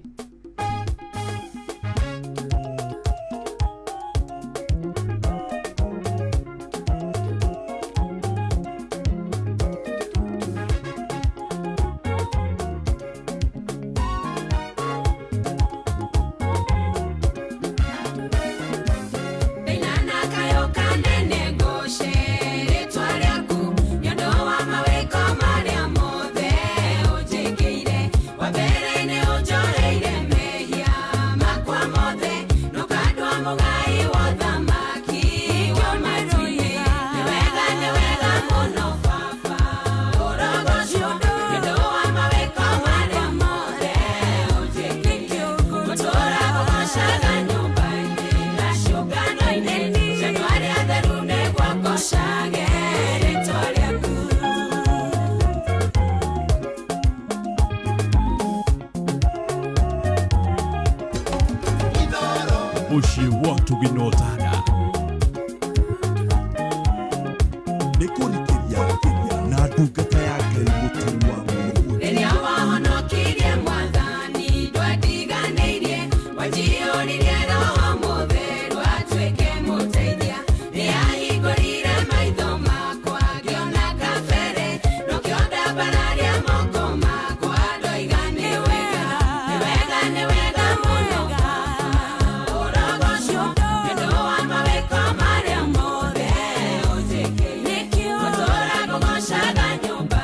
S3: Mushi watu ginotana nikurikiria na ndungata ya Ngai muturi wa Mungu
S9: riria wahonokirie mwathani ndwatiganĩirie wanjiyũririe Roho Mũtheru atuĩke mũteithia nĩahingũrire maitho makwa ngĩona kabere nokĩo ndambararia moko makwa ndoiga nĩ wega mũno Shaga nyumba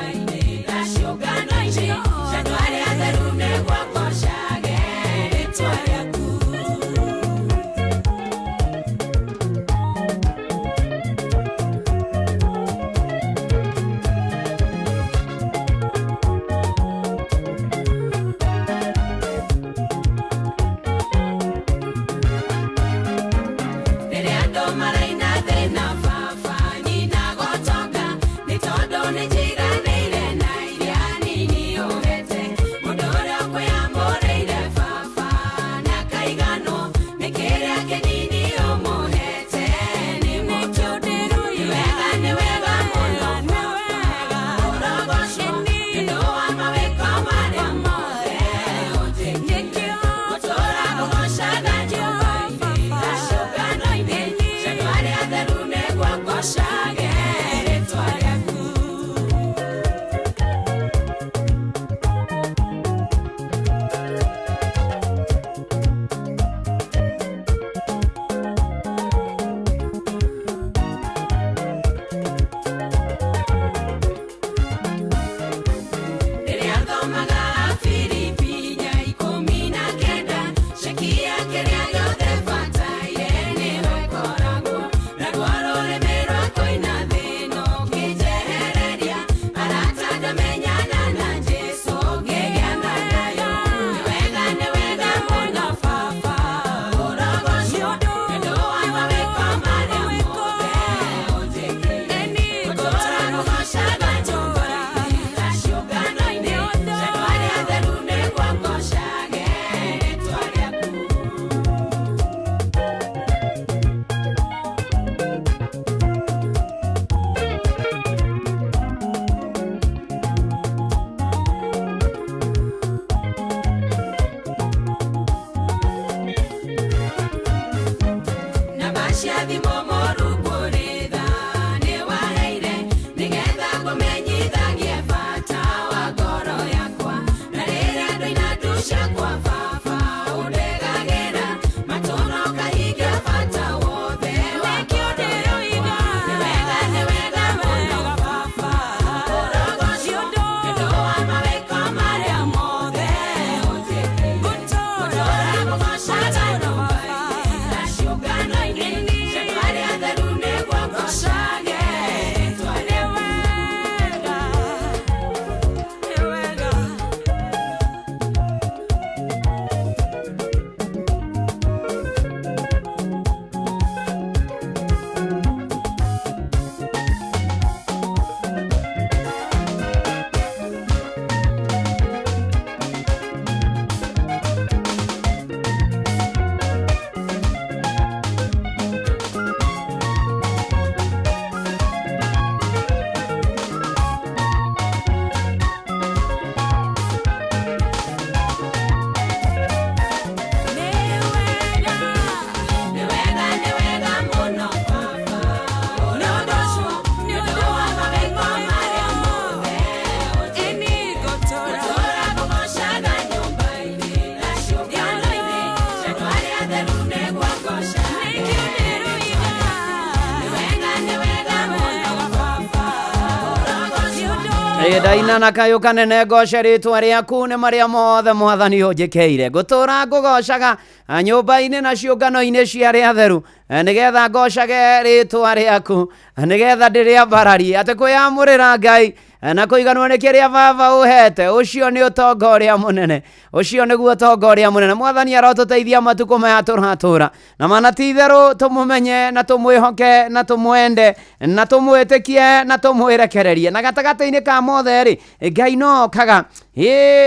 S6: Daina na kayo kanene goce ritwa riaku nĩ marĩa mothe mwathani ũnjĩkĩire ngũtũra ngũgocaga nyũmba-inĩ na ciũngano-inĩ cia arĩa atheru nĩgetha ngocage rĩtwa rĩaku nĩgetha ndĩrĩambararie atĩ kwĩyamũrĩra Ngai na kũiganwo nĩ kĩrĩa baba ũhete ũcio nĩ ũtonga ũrĩa mũnene ũcio nĩguo ũtonga ũrĩa mũnene mwathani arotũteithia matukũ maya tũratũra na mana ti itherũ tũmũmenye na tũmwĩhoke na tũmwende na tũmwĩtĩkie na tũmwĩrekererie na gatagatĩ-inĩ ka mothe rĩ Ngai no kaga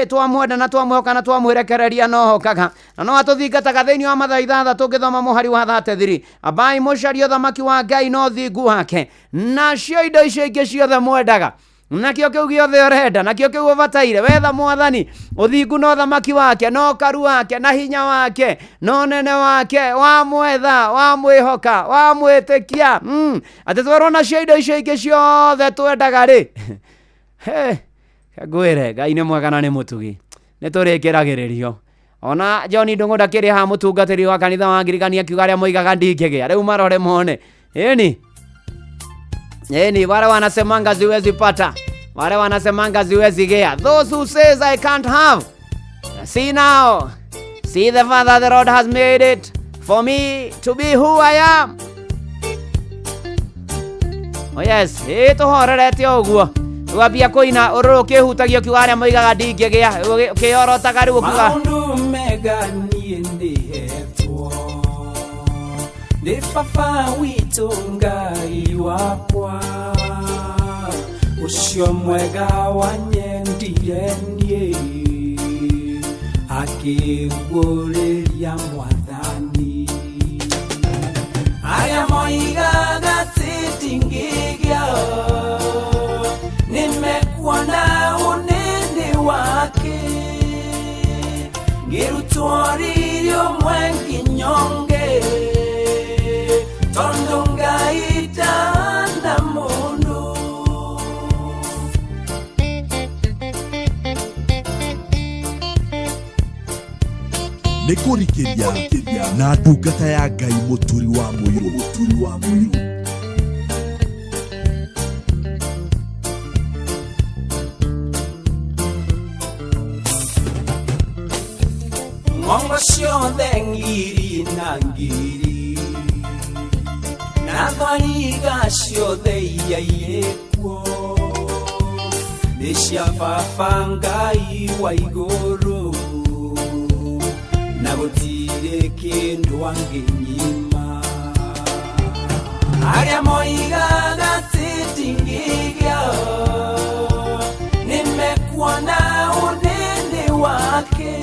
S6: twamwenda na twamwĩhoka na twamwĩrekereria no hokaga na no atũthingataga thĩinĩ wa mathaa 6 tũngĩthoma mũhari wa 33 ambai mũcarie ũthamaki wa Ngai no thingu wake nacio indo icio ingĩ ciothe mwendaga nakĩo kĩu gĩothe ũrenda nakĩo kĩu ũbataire wetha mwathani ũthingu na ũthamaki wake no karu wake na hinya wake no nene wake wamwetha wamwĩhoka wamwĩtĩkia atĩ twerwo nacio indo icio ingĩ ciothe twendaga rĩ ngwĩre Ngai nĩ mwega na nĩ mũtugi nĩ tũrĩkĩragĩrĩrio ona John Ndung'u ndakĩrĩ ha mũtungatĩri wa kanitha wa Ngirikani akiuga arĩa moigaga ndingĩgĩa rĩu marore mone Eni wale wanasemanga ziwezi pata wale wanasemanga ziwezi gea those who says I can't have see now see the Father the Lord has made it for me to be who I am oh yes tuhorerete ũguo twambia kũina ũrũrũ kĩhutagio kiuga arĩa moigaga ndingĩgĩa kĩorotaga rĩu ũkiuga
S7: maũndũ mega niĩ ndĩhetwo nĩ baba witũ Ngai wakwa ũcio mwega wanyendire niĩ akĩguũrĩria mwathani arĩa moigaga ndingĩgĩa nimekuona unene wake ngĩrutwo mwengi nyonge tondũ Ngai ndana mũndũ
S21: nĩ kũrikĩria na ndungata ya Ngai mũturi wa mũirũ
S7: ng'ongo ciothe ngiri na ngiri na thwariga ciothe iria irĩkuo nĩ cia baba Ngai wa igũrũ na gũtirĩ kĩndũ angĩnyima arĩa moigaga ndingĩgĩa nimekuona unene wake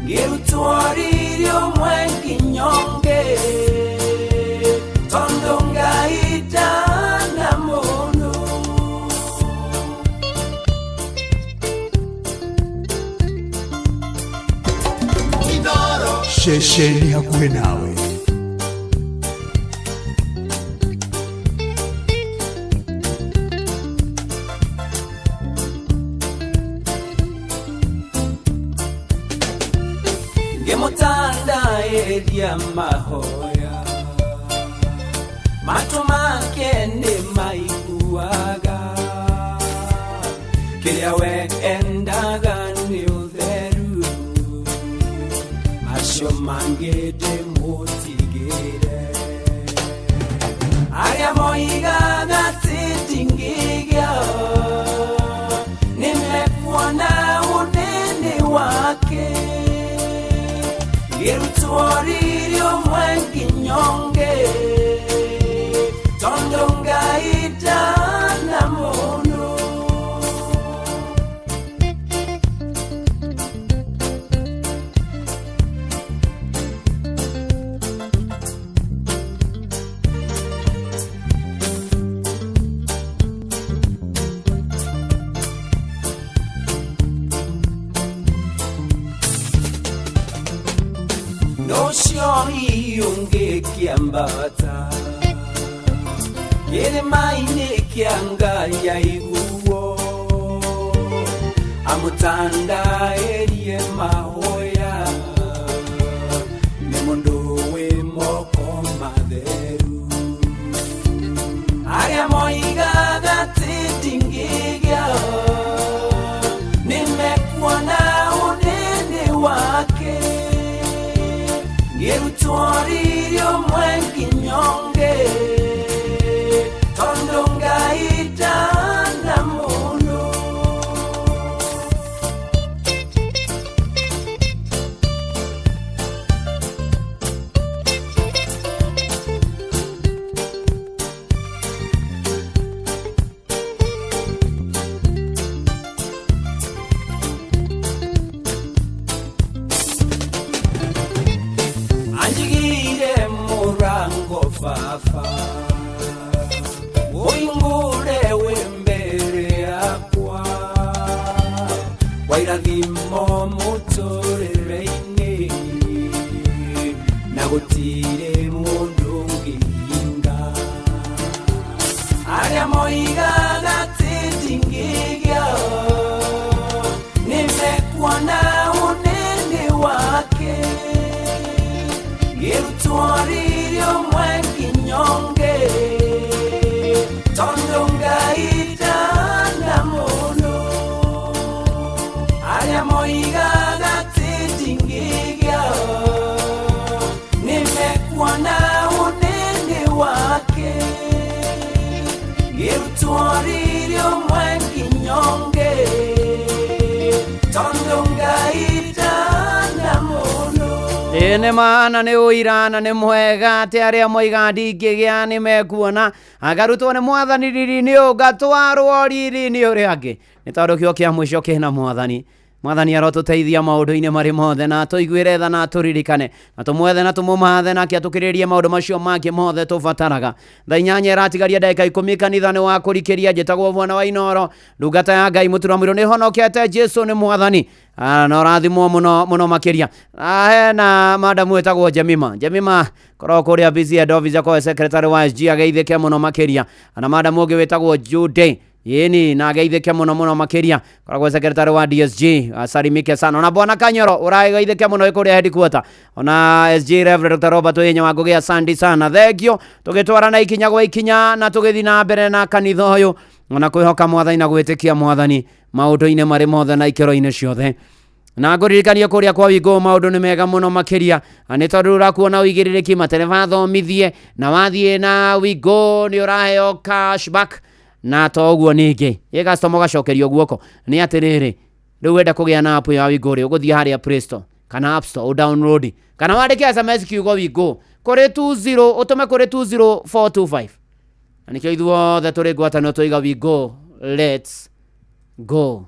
S7: ngĩrutwo mwengi nyonge tondũ Ngai ndana mũndũ
S21: ceceni hakuhĩ nawe
S7: ngĩmũtandaĩria mahoya matũ make nĩ maiguaga kĩrĩa we endaga nĩ ũtheru acio mangĩ ndĩmũtigĩre arĩa moigaga ndingĩgĩa nimekuona unene wake ngĩrutwo mwengi nyonge tondũ Ngai ndana mũndũ nocio ungĩkĩambata kĩrĩma-inĩ kĩa Ngai aiguo amũtandaĩrie mahoya nĩ mũndũ wĩ moko matheru arĩa moigaga ndingĩgĩa Girutwaririo mwenkinyonge Tondo ngaitanda mundu Anjigire murango fafa Uingure wembere akwa Wairathimo muturereine Nagutire mundu ngihinga Aria moigaga titingigia Nimekuona unene wake Girutwaririo mwenkinyonge Tondo ngaitanda mundu Aria moigaga titingigia Nimekuona unene wake Girutwaririo mwenkinyonge Tondo ngaitanda mundu
S6: Ene maana nĩ ũira nĩ mwega atĩ arĩa moiga ndingĩgĩa nĩ mekuona agarutwo nĩ mwathani riri-inĩ ũgatwarwo riri-inĩ ũrĩa angĩ nĩ tondũ kĩo kĩa mũico kĩna mwathani mwathani arotũteithia maũndũ-inĩ marĩ mothe na tũiguĩre tha na tũririkane na tũmwethe na tũmũmathe nake atũkĩrĩrie maũndũ macio mangĩ mothe tũbataraga thaa inyanya ĩratigaria ndagĩka 10 kanitha nĩ wa kũrikĩria njĩtagwo Bwana wa Inoro ndungata ya Ngai mũturamĩrwo nĩ honokete Jesu nĩ mwathani na rathimwo mũno makĩria na madamu wetagwo Jemima korwo kũrĩa busy head officer kwa secretary wa SG ageithĩke mũno makĩria na madamu ũngĩ wetagwo Jude yeni na ageithĩke mũno makĩria koragwo secretary wa DSG asalimike sana na Bwana Kanyoro ũrageithĩke mũno kũrĩa headquarter ona SG Reverend Dr. Robert Oyenya wa Ngũgĩ asante sana thengio tũgĩtwara na ikinya gwa ikinya na tũgĩthiĩ na mbere na kanitha ũyũ ona kwĩhoka mwathani na gwĩtĩkia mwathani maũndũ-inĩ marĩ mothe na ikĩro-inĩ ciothe na ngũririkania kũrĩa kwa Wingũ maũndũ nĩ mega mũno makĩria nĩ tondũ ũrakuona ũigĩrĩrĩki matereba thomithie na wathiĩ na Wingũ nĩ ũraheo cashback na toguo ningĩ ye customer gacokerio guoko nĩ atĩrĩrĩ rĩu wenda kũgĩa na app ya Wingũ rĩ ũgũthiĩ harĩa Play Store kana App Store download kana wandĩke SMS kiugo Wingũ kũrĩ 20 ũtũme kũrĩ 20425 na nĩkĩo ithuothe tũrĩ ngwatanĩro tũiga Wingũ let's go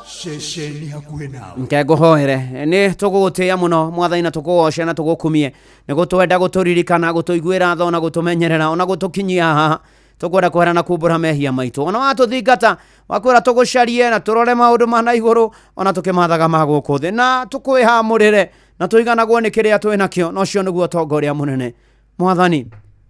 S21: Shesheni hakuhĩ nawe
S6: nkengũhoere nĩ tũgũgũtĩĩa mũno mwathani na tũkũgoce na tũgũkumie nĩ gũtwenda gũtũririkana gũtũiguĩra tha na gũtũmenyerera ona gũtũkinyia haha tũkwenda kwera na kumbũra mehia maitũ ona watũthingata wakwĩra tũgũcarie na tũrore maũndũ ma na igũrũ ona tũkĩmathaga ma gũkũ thĩ na tũkwĩhamũrĩre na tũiganagwo nĩ kĩrĩa twĩ nakĩo na ũcio nĩguo ũtonga ũrĩa mũnene mwathani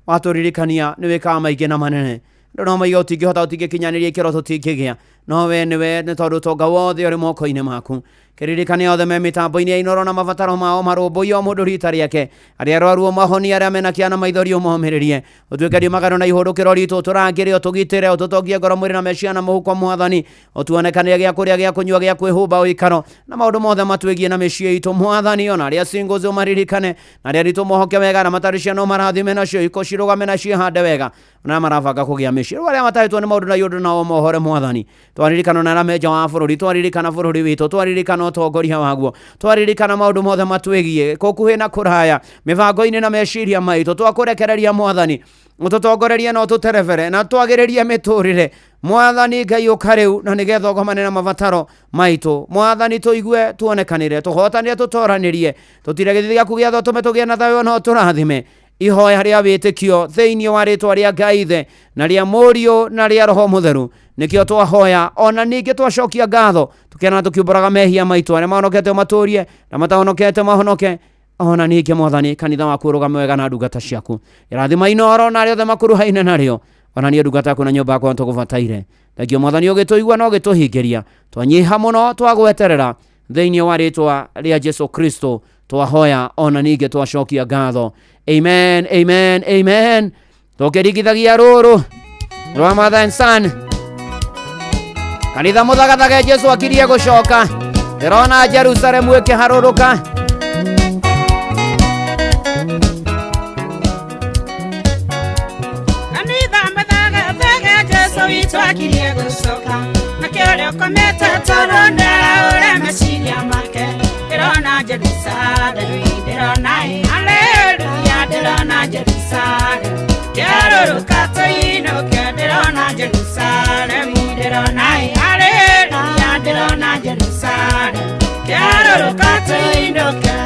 S6: watũririkania nĩ wĩkaga maingĩ na manene no maiga ũtingĩhota ũtingĩkinyanĩria ikĩro tũtingĩgĩa no we nĩwe nĩ tondũ ũtonga wothe ũrĩ moko-inĩ maku kĩririkania othe me mĩtambo-inĩ ya Inoro na mabataro mao marũmbũiye o mũndũ rita rĩake arĩa arwaru mahonie arĩa mena kĩana maithori ũmomĩrĩrie ũtuĩke riumagano na ihũrũkĩro ritũ tũrangĩre ũtũgitĩre ũtũtongie ngoro mwĩrĩ na meciria na mũhuko mwathani ũtuonekanĩre gĩa kũrĩa gĩa kũnyua gĩa kwĩhumba ũikaro na maũndũ mothe matwĩgie na mĩciĩ itũ mwathani ona arĩa singles ũmaririkane na arĩa ritũ mohoke wega na matarĩ ciana ũmarathime nacio iko cirũgame na ciĩhande wega na marabanga kũgĩa mĩciĩ rĩu arĩa matarĩtwo nĩ maũndũ na yũndũ nao mohore mwathani twaririkana na aramenja wa bũrũri twaririkana bũrũri witũ twaririkana ũtongoria waguo twaririkana maũndũ mothe matwĩgie gũkuhĩ na kũraya mĩbango-inĩ na meciria maitũ twakũrekereria mwathani ũtũtongorerie na ũtũterebere na twagĩrĩrie mĩtũrĩre mwathani Ngai ũka rĩu na nĩgetha ũgomane na mabataro maitũ mwathani tũigue tuonekanĩre tũhotanĩre tũtoranĩrie tũtire gĩthithi gĩaku gĩatho tũme tũgĩe na thayũ na ũtũrathime ihoya rĩa wĩtĩkio thĩinĩ wa rĩtwa rĩa Ngai Ithe na rĩa Mũriũ na rĩa Roho Mũtheru nĩkĩo twahoya ona ningĩ twacokia ngatho tũkĩona tũkiumbũraga mehia maitũ arĩa mahonokete matũrie na matahonokete mahonoke ona ningĩ mwathani kanitha waku ũrũgame wega na ndungata ciaku irathima Inoro na arĩa othe makuruhaine narĩo ona niĩ ndungata yaku na nyũmba yakwa nĩtũgũbataire thengio mwathani ũgĩtũigua na ũgĩtũhingĩria twanyiha mũno twagweterera thĩinĩ wa rĩtwa rĩa Jesu Kristo twahoya ona ningĩ twacokia ngatho amen amen amen tũkĩringithagia rũrũ rwa Mother and Son kanitha mũthagathage Jesu akirie gũcoka ndirona Jerusalemu ikiharũrũka.
S8: Kanitha mathaga thaga Jesu witũ akirie gũcoka, nake ũrĩa ũkomete toro ndaraũre meciria make. Ndirona Jerusalemu, ndirona haleluya, ndirona Jerusalemu kĩharũrũka tũinũke. Ndirona Jerusalemu, ndirona haleluya, ndirona Jerusalemu kĩharũrũka tũinũke.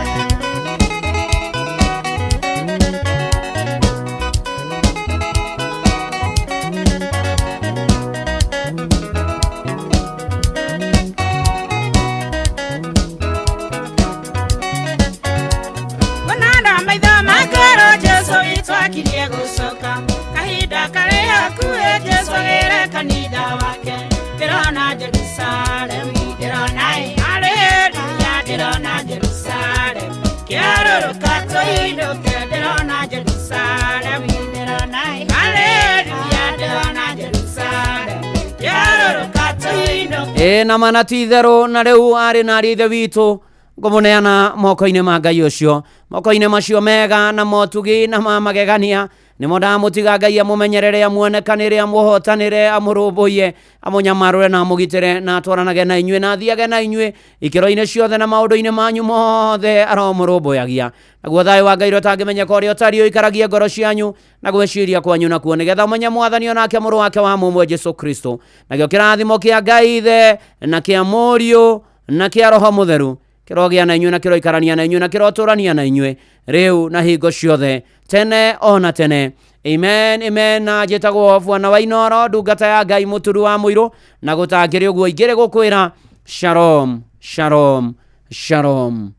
S8: Akirie gũcoka, kahinda karĩ hakuhĩ Jesu agĩre kanitha wake. Ndirona Jerusalemu, ndirona haleluya, ndirona Jerusalemu kĩharũrũka tũinũke. Ndirona Jerusalemu, ndirona haleluya, ndirona Jerusalemu kĩharũrũka tũinũke.
S6: Na mana ti itherũ, na rĩu arĩ na ariithe witũ ngũmũneana moko-inĩ ma Ngai ũcio, moko-inĩ macio mega na motugi na magegania nĩmo ndamũtiga Ngai amũmenyerere, amuonekanĩre, amũhotanĩre, amũrũmbũiye, amũnyamarũre na amũgitĩre, na atwaranage na inyuĩ na athiage na inyuĩ ikĩro-inĩ ciothe na maũndũ-inĩ manyu mothe aromũrũmbũyagia. Naguo thayũ wa Ngai ũtangĩmenyeka ũrĩa ũtariĩ ũikaragie ngoro cianyu na gwĩciria kwanyu nakuo, nĩgetha ũmenye Mwathani onake mũrũ wake wa mũmwe Jesũ Kristo, nakĩo kĩrathimo kĩa Ngai Ithe na kĩa Mũriũ na kĩa Roho Mũtheru kĩrogĩa na inyuĩ na kĩroikarania na inyuĩ na kĩrotũrania na inyuĩ rĩu na hingo ciothe tene ona tene. Amen, amen. Na njĩtagwo Bwana wa Inoro, ndungata ya Ngai mũturu wa mũirũ, na gũtangĩrĩ ũguo ingĩrĩ gũkwĩra shalom, shalom, shalom.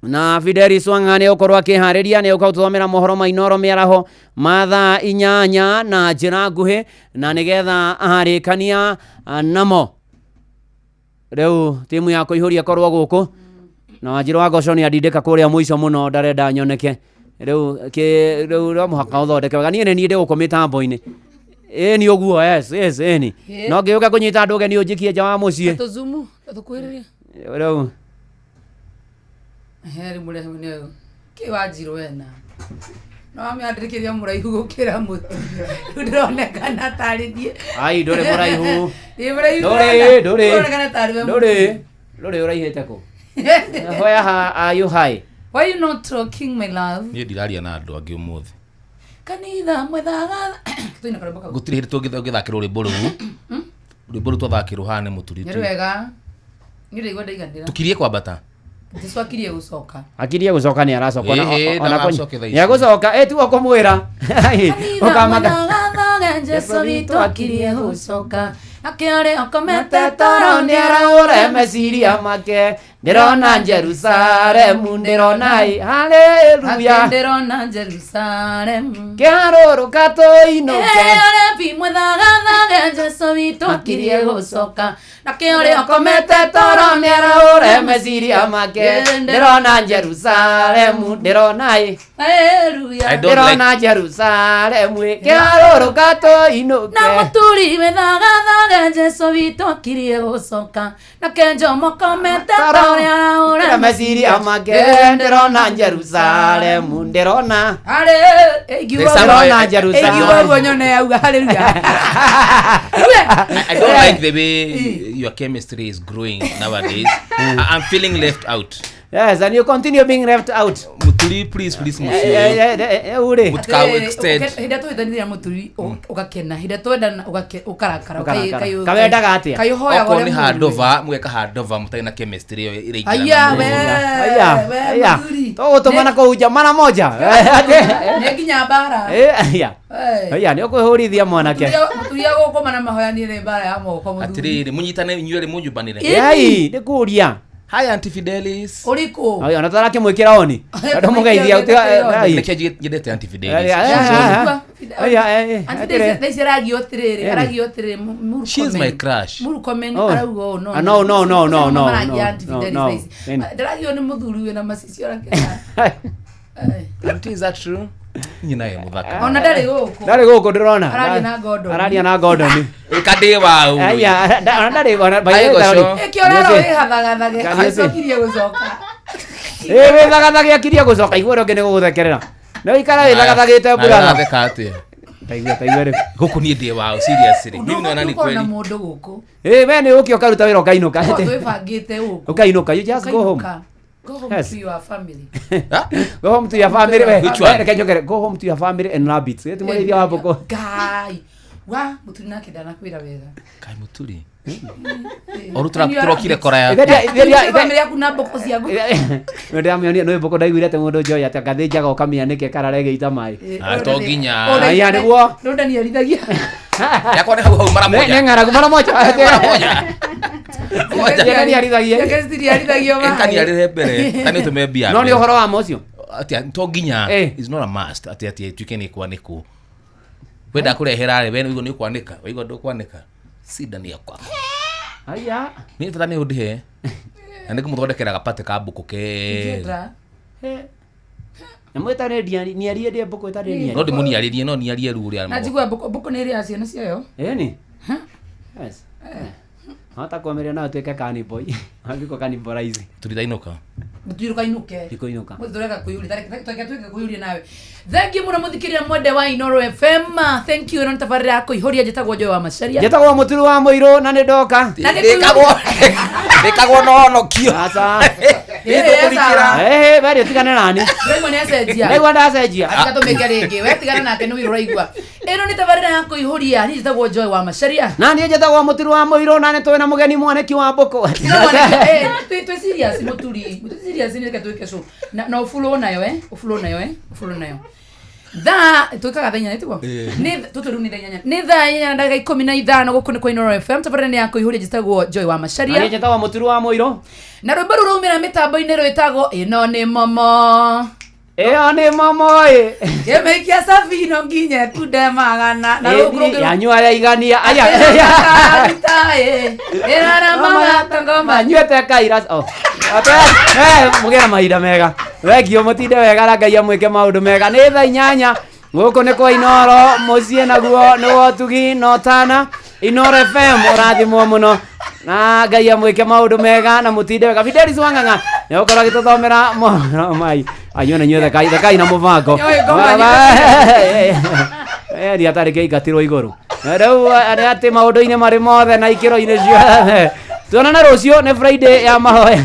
S6: Na Fidelis Wanga nĩ ũkorwo akĩharĩria, nĩ ũkaũtũthomera mohoro ma Inoro mĩaraho ma thaa 8 na njĩra nguhĩ, na nĩgetha aharĩkania namo rĩu timu ya kũihũria korwo gũkũ na Wanjiru wa Ngoco nĩ andindĩka kũrĩa mũico mũno, ndarenda nyoneke rĩu no mũhaka ũthondeke wega. Niĩ nĩ niĩ ndĩgũkũ mĩtambo-inĩ ĩni ũguo, yes ĩni no ngĩũka kũnyita andũ ũgeni ũnjikie nja wa mũciĩ
S10: tũzumu tũkwĩrĩria
S6: rĩu
S10: heri mũrehune kĩ Wanjiru wena no amĩandĩkĩria mũraihu gũkĩra mũtu ndĩronekana tarĩ niĩ.
S6: Ai ndũrĩ mũraihu, ndũrĩ ũraihĩte kũ? Where are you high?
S10: Why you not talking my love?
S23: Niĩ ndiraria na andũ angĩ ũmũthĩ.
S10: Kanitha mwethaga
S23: gũtirĩ hĩndĩ tũngĩthakĩrwo rwĩmbo rũu, rwĩmbo rũu twathakĩrwo haha nĩ mũturi tu.
S10: Nĩ wega nĩ ndaigua ndaiganĩra
S23: tukirie kwambata
S10: Jesũ akirie gũcoka.
S6: Akirie gũcoka nĩ aracoka nĩ agũcoka tu ũkũmwĩra
S10: ũkamaka Jesũ witũ akirie gũcoka, nake ũrĩa ũkomete toro nĩ araũre meciria make.
S6: Ndirona Jerusalemu, ndirona haleluya,
S10: ndirona Jerusalemu
S6: kĩharũrũka tũinũke.
S10: Arĩa mwethaga Jesũ witũ akirie gũcoka, nake ũrĩa ũkomete toro nĩ araũre meciria make.
S6: Ndirona Jerusalemu, ndirona
S10: haleluya,
S6: ndirona Jerusalemu kĩharũrũka tũinũke.
S10: Na mũturi mwethaga Jesũ witũ akirie gũcoka, nake Jomo komete toro
S6: nĩ meciria make. Ndirona Jerusalemu, ndirona
S10: Jerusalemu nyone auga haleluya.
S23: I don't like the way your chemistry is growing nowadays. I'm feeling left out.
S6: Yes, and you continue being left out.
S23: Muturi, please,
S6: ure.
S23: Mutka extend.
S10: Hida tu itanira muturi ugakena. Hida tu enda ukarakara.
S6: Kawenda gatia.
S10: Kayo hoya
S23: wale. Okoni handova, mweka handova mutaina chemistry yo iregira.
S6: Aya. To tomana ko uja mana moja.
S10: Neginya bara.
S6: Aya, ni okuhurithia mwanake.
S10: Muturi agoko mana mahoya ni re bara ya moko muturi.
S23: Atiriri munyitane inyuere munjubanire.
S6: Yai, ni kuria.
S23: Hi Auntie Fidelis.
S10: Uriko.
S6: Ay, anataka kimwekera oni. Ndo mugeithia uti.
S23: Neke jidete Auntie Fidelis.
S10: They ragio tirere, ragio tirere muru.
S23: She's my crush.
S10: Muru comment araugo no.
S6: No.
S10: Ragio ni muthuri we na masisi orake.
S23: Auntie, is that true? Nyina ye muthaka.
S10: Ona ndari guku.
S6: Ndari guku ndirona.
S10: Araria na Gordon.
S6: Araria na Gordon.
S23: Ikadewa u.
S6: Aya, ndari gona
S23: Ayo goco.
S10: Kioraro ihathagatha gacokirie gucoka.
S6: Wethagathagia kiria gucoka igwero ngene guguthekerera. No ikara wethagathagiite mbura.
S23: Thekate.
S6: Taigua rä
S23: guku ni ndie wao seriously mimi naona ni kweli
S10: na mundu guku
S6: we ni uki ukaruta wira ukainuka
S10: twibangite uku
S6: ukainuka you just go home
S10: go home to your family
S6: go home to your family we kenjokere go home to your family and rabbits eti mwithia wa mboko
S10: gai wa muturi nake ndana kwira wega
S23: kai muturi orutra turokire koraya
S10: family yaku na mboko ciaku
S6: ndio amionia no mboko ndaiguire te mundu njoya ati ngathinjaga ukamia nike kararege ita mai
S23: to nginya
S6: aya niguo
S10: ndo ndani arithagia
S23: yakone hau mara moja
S6: ne ngara mara moja ndani arithagia
S10: yakestiri arithagia ma
S23: kani arire mbere kani tumebia
S6: no ni uhoro wa mocio
S23: ati to nginya is not a must ati tukeni kwaniku wenda kurehera ri we nigo ni kwanika wigo ndo kwanika sida ni yakwa
S6: aya
S23: ni tata ni udihe ande kumuthondekera gapate ka mbuku ke
S6: na mweta redia ni arie de mbuku eta redia
S23: no ndimuni aririe no ni arie ru ri
S10: na jigwa mbuku ni ri acio na cio
S6: ni yes hata komeria na tuike kani boy abiko kani boraizi
S23: tulithainuka
S10: mutiruka inuke
S6: ikoinuka
S10: muthoreka kuyuri tuike kuyuri nawe thank you muno muthikiria mwende wa Inoro FM thank you na tabarira yako ihoria jetagwo Joy wa Macharia
S6: jetagwo muturu wa muiro na ni ndoka
S23: ndikagwo no kio
S6: asa bari tigana nani
S10: Raymond acenjia
S6: Raymond acenjia
S10: akatumike ringi we tigana nake no wiro raigua ino ni tabarira yako ihoria ni jetagwo Joy wa Macharia
S6: na ni jetagwo muturu wa muiro na ni twena mugeni mwaneki wa mboko
S10: tu serious muturi serious ni katuike so na ufulo nayo ufulo nayo tuikaga thenya nitwo ni tuturu ni thenya ni thenya ndagika 15 guku ni kwa Inoro FM tabarani yako ihuria jitagwo Joy wa Macharia
S6: ni jitagwo muturu wa muiro
S10: na rwimbo rumira mitambo-ini rwitagwo ino ni momo yemekia safino nginye kude magana na ruguru
S6: yanywa ya igania aya
S10: tae era mama tangoma
S6: nywete kaira mugera mahinda mega wegio mutinde wega la ngai amwike maundu mega ni thaa 8 guku ni kwa Inoro mucie naguo ni wotugi no tana Inoro FM urathimwo muno na ngai amwike maundu mega na mutinde wega Fidelis Wanganga ni ukora gituthomera mai anyone nywe kai na muvango ni atari ke igatiro iguru rau ari ati maundu-ini mari mothe na ikiro-ini ciothe tuonana rucio ni Friday ya mahoya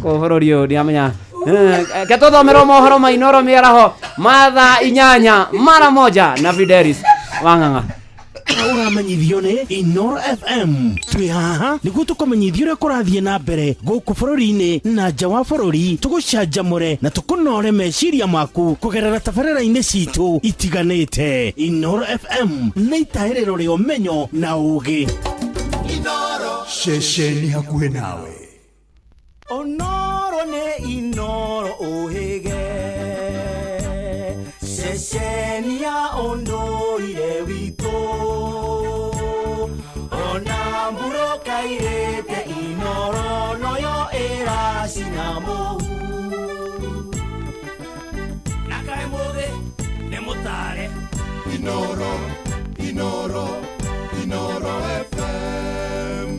S6: ko bururi uyu ni amenya ke tuthomerwo mohoro ma Inoro miaraho mathaa 8 mara moja na Fidelis Wanganga
S21: uramenyithio ni Inoro FM twi haha niguo tukumenyithio uria kurathie na mbere guku bururi-ini na nja wa bururi tugucanjamure na tukunore meciria maku kugerera tabarĩra-inĩ citu itiganĩte Inoro FM nĩ itaĩrĩro rĩa ũmenyo na ũũgĩ Inoro ceceni hakuhĩ nawe
S3: Onoro nĩ Inoro ũhĩge ceceni ya ũndũire witũ ona mburo kairĩte Inoro noyo ĩracina mũhu na kaĩ mũthĩ nĩ mũtare Inoro FM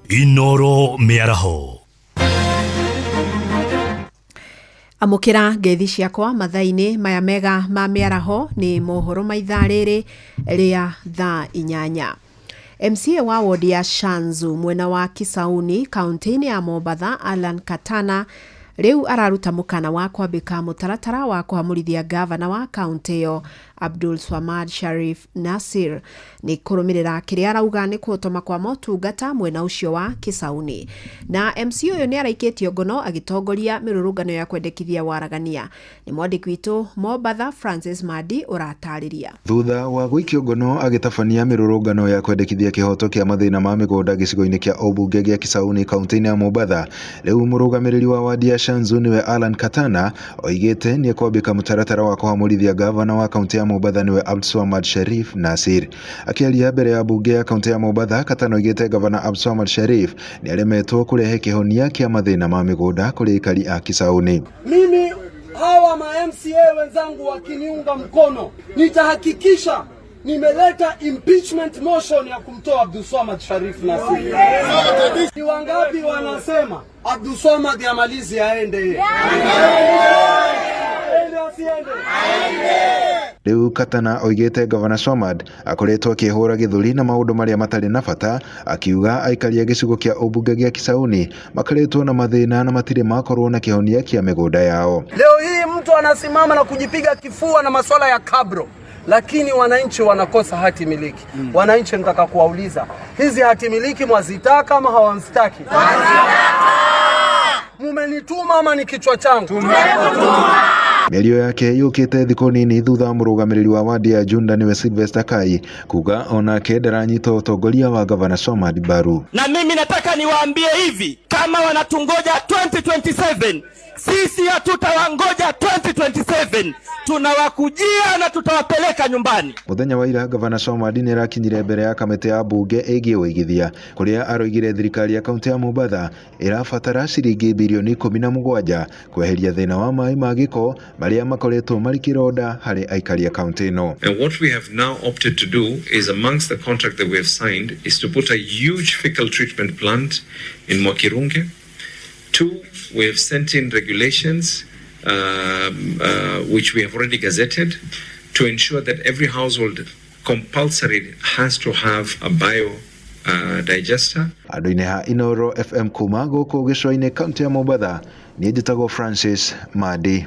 S3: Inoro mĩaraho
S11: amukira ngeithi ciakwa mathaini maya mega ma miaraho ni mohoro maitha riri ria thaa 8 MCA wa wodi ya Shanzu mwena wa Kisauni kaunti ya Mombasa Alan Katana riu araruta mukana wa kwambika mutaratara wa kuhamurithia gavana wa kaunti yo Abdul Swamad Sharif Nasir ni kurumirira kiria arauga ni kutoma kwa motungata mwena ucio wa Kisauni na MC uyu ni araikitio ngono agitongoria mirurungano ya kwendekithia waragania ni mwandiki witu Mombasa Francis Madi uratariria
S12: thutha wa gwikio ngono agitabania mirurungano ya kwendekithia kihoto kia mathina ma migunda gicigo-ini kia obunge gia Kisauni kaunti ya Mombasa riu murugamiriri wa wadi ya Shanzu niwe Alan Katana oigite ni kwambika mutaratara wa kuhamurithia gavana wa kaunti ya Mombasa niwe Abdulswamad Sharif Nasir akiaria mbere ya bunge ya kaunti ya Mombasa Katana oigite gavana Abdulswamad Sharif ni aremetwo kurehe kihonia kia mathina ma migunda kuri ikari a Kisauni.
S13: Mimi hawa ma MCA wenzangu wakiniunga mkono nitahakikisha
S1: nimeleta impeachment motion ya kumtoa Abdulswamad Sharif Nassir. Ni wangapi wanasema Abdulswamad amalizi aende?
S12: Riu Katana oigite Governor Swamad akoretwo akihura githuri na maundu maria matari na bata, akiuga aikaria gicigo kia ubunge gia Kisauni makaretwo na mathina na matire makorwo na kihonia kia migunda yao.
S1: Leo hii mtu anasimama na kujipiga kifua na masuala ya kabro, lakini wananchi wanakosa hati miliki. Wananchi nataka kuwauliza, hizi hati miliki mwazitaka ama hawamstaki? Mumenituma ama ni kichwa changu?
S12: Mĩario yake yũkĩte thikũ nini thutha mũrũgamĩrĩri wa wadi ya Junda niwe Sylvester Kai kuga onake ndaranyita ũtongoria wa Governor Swamad mbaru.
S13: Na mimi nataka niwaambie hivi, kama wanatungoja 2027, sisi hatutawangoja 2027, tunawakujia na tutawapeleka nyumbani.
S12: Muthenya wa ira Governor Swamad nĩarakinyire mbere ya kamĩtĩ ya bunge ĩgiĩ ũigithia, kũrĩa aroigire thirikari ya kaunti ya Mombasa ĩrabatara ciringi bilioni 17 kweheria thĩna wa maĩ ma gĩko marĩa makoretwo marĩ kĩronda harĩ aikari a kaunti ĩno.
S15: And what we have now opted to do is, amongst the contract that we have signed, is to put a huge fecal treatment plant in Mwakirunge. 2, we have sent in regulations which we have already gazetted to ensure that every household compulsory has to have a bio digester.
S12: Andũ-inĩ ha Inoro FM kuma gũkũ gĩcũa-inĩ kaunti ya Mombasa, niĩ njĩtagwo Francis Madi.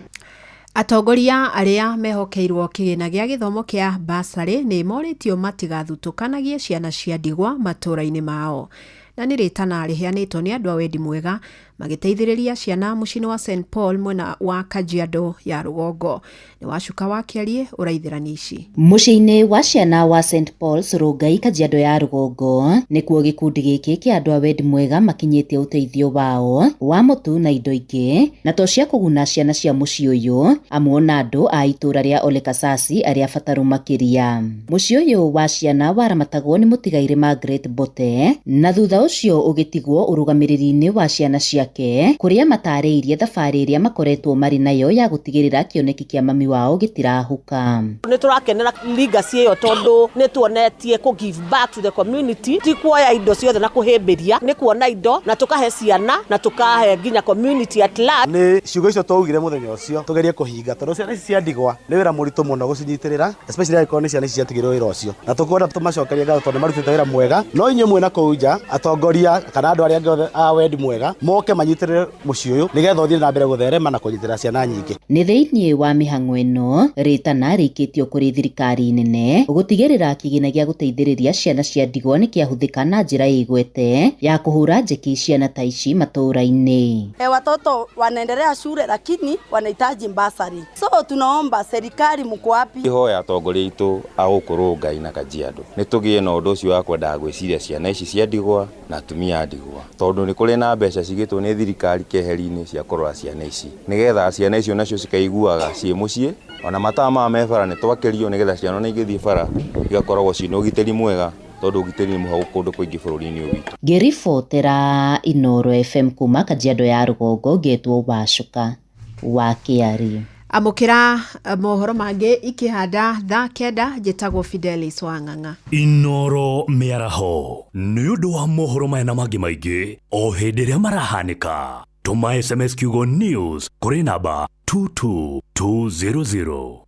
S11: Atongoria arĩa mehokeirwo kĩgĩna gĩa gĩthomo kĩa basarĩ nĩ morĩtio matigathutũkanagie ciana cia ndigwa matũũra-inĩ mao. Na nĩ rĩtana rĩheanĩtwo nĩ andũ a wendi mwega magĩteithĩrĩria ciana mũciĩ-inĩ wa St Paul mwena wa Kajiado ya rũgongo. Nĩ wacuka wa Kĩarie ũraithĩrani ici.
S24: Mũciĩ-inĩ wa ciana wa St Paul Rongai Kajiado ya rũgongo nĩkuo gĩkundi gĩkĩ kĩa andũ a wendi mwega makinyĩtie ũteithio wao wa mũtu na indo ingĩ na to cia kũguna ciana cia mũciĩ ũyũ amwe na andũ a itũũra rĩa Ole Kasasi arĩa bataru makĩria. Mũciĩ ũyũ wa ciana waramatagwo nĩ mũtigaire Margaret Bote na thutha ũcio ũgĩtigwo ũrũgamĩrĩri-inĩ wa ciana ciake kũrĩa matarĩirie thabarĩ ĩrĩa makoretwo marĩ nayo ya gũtigĩrĩra kĩoneki kĩa mami wao gĩtirahuka.
S25: Nĩ tũrakenera legacy ĩyo tondũ nĩ tuonetie ku give back to the community, ti kuoya indo ciothe na kũhĩmbĩria, nĩ kuona indo na tũkahe ciana na tũkahe nginya community at large.
S26: Nĩ ciugo icio twaugire mũthenya ũcio tũgerie kũhinga tondũ ciana ici cia ndigwa nĩ wĩra mũritũ mũno gũcinyitĩrĩra, especially angĩkorwo nĩ ciana ici ciatigĩrwo wĩra ũcio, na tũkwenda tũmacokerie ngatho tondũ marutĩte wĩra mwega. No inyuĩ mwĩna kũu nja atongoria kana andũ arĩa angĩ a wendi mwega moke manyitĩrĩre mũciĩ ũyũ nĩgetha ũthiĩ na mbere gũtherema na kũnyitĩrĩra ciana nyingĩ.
S24: Nĩ thĩinĩ wa mĩhang'o ĩno rĩtana rĩikĩtio kũrĩ thirikari nene gũtigĩrĩra kĩgĩna gĩa gũteithĩrĩria ciana cia ndigwa nĩ kĩahũthĩka na njĩra ĩgwete ya kũhũra njeki ciana ta ici matũũra-inĩ.
S25: Watoto wanaendelea shule lakini wanahitaji basari, so tunaomba serikali mko wapi?
S27: Ihoya atongoria itũ a gũkũ Rongai na Kajiado nĩ tũgĩe na ũndũ ũcio wa kwenda gwĩciria ciana ici cia ndigwa na atumia a ndigwa, tondũ nĩ kũrĩ na mbeca cigĩtwo nĩ thirikari keheri-inĩ cia kũrora ciana ici nĩgetha ciana icio nacio cikaiguaga ciĩ mũciĩ, ona matama me bara nĩ twakĩrio nĩgetha ciana na igĩthiĩ bara igakoragwo ciĩ na ũgitĩri mwega tondũ ũgitĩri nĩ mũhagũku kũndũ kũingĩ bũrũri-inĩ ũyũ witũ.
S24: Ngĩribotera Inoro FM kuma Kajiado ya rũgongo ngetwo Wacuka wa Kĩarie.
S11: Amũkĩra mohoro mangĩ ikĩhanda thaa 9 njĩtagwo Fidelis Wang'ang'a.
S3: Inoro mĩaraho nĩ ũndũ wa mohoro maya na mangĩ maingĩ o hĩndĩ ĩrĩa marahanĩka. Tũma SMS kiugo news kũrĩ namba 22200.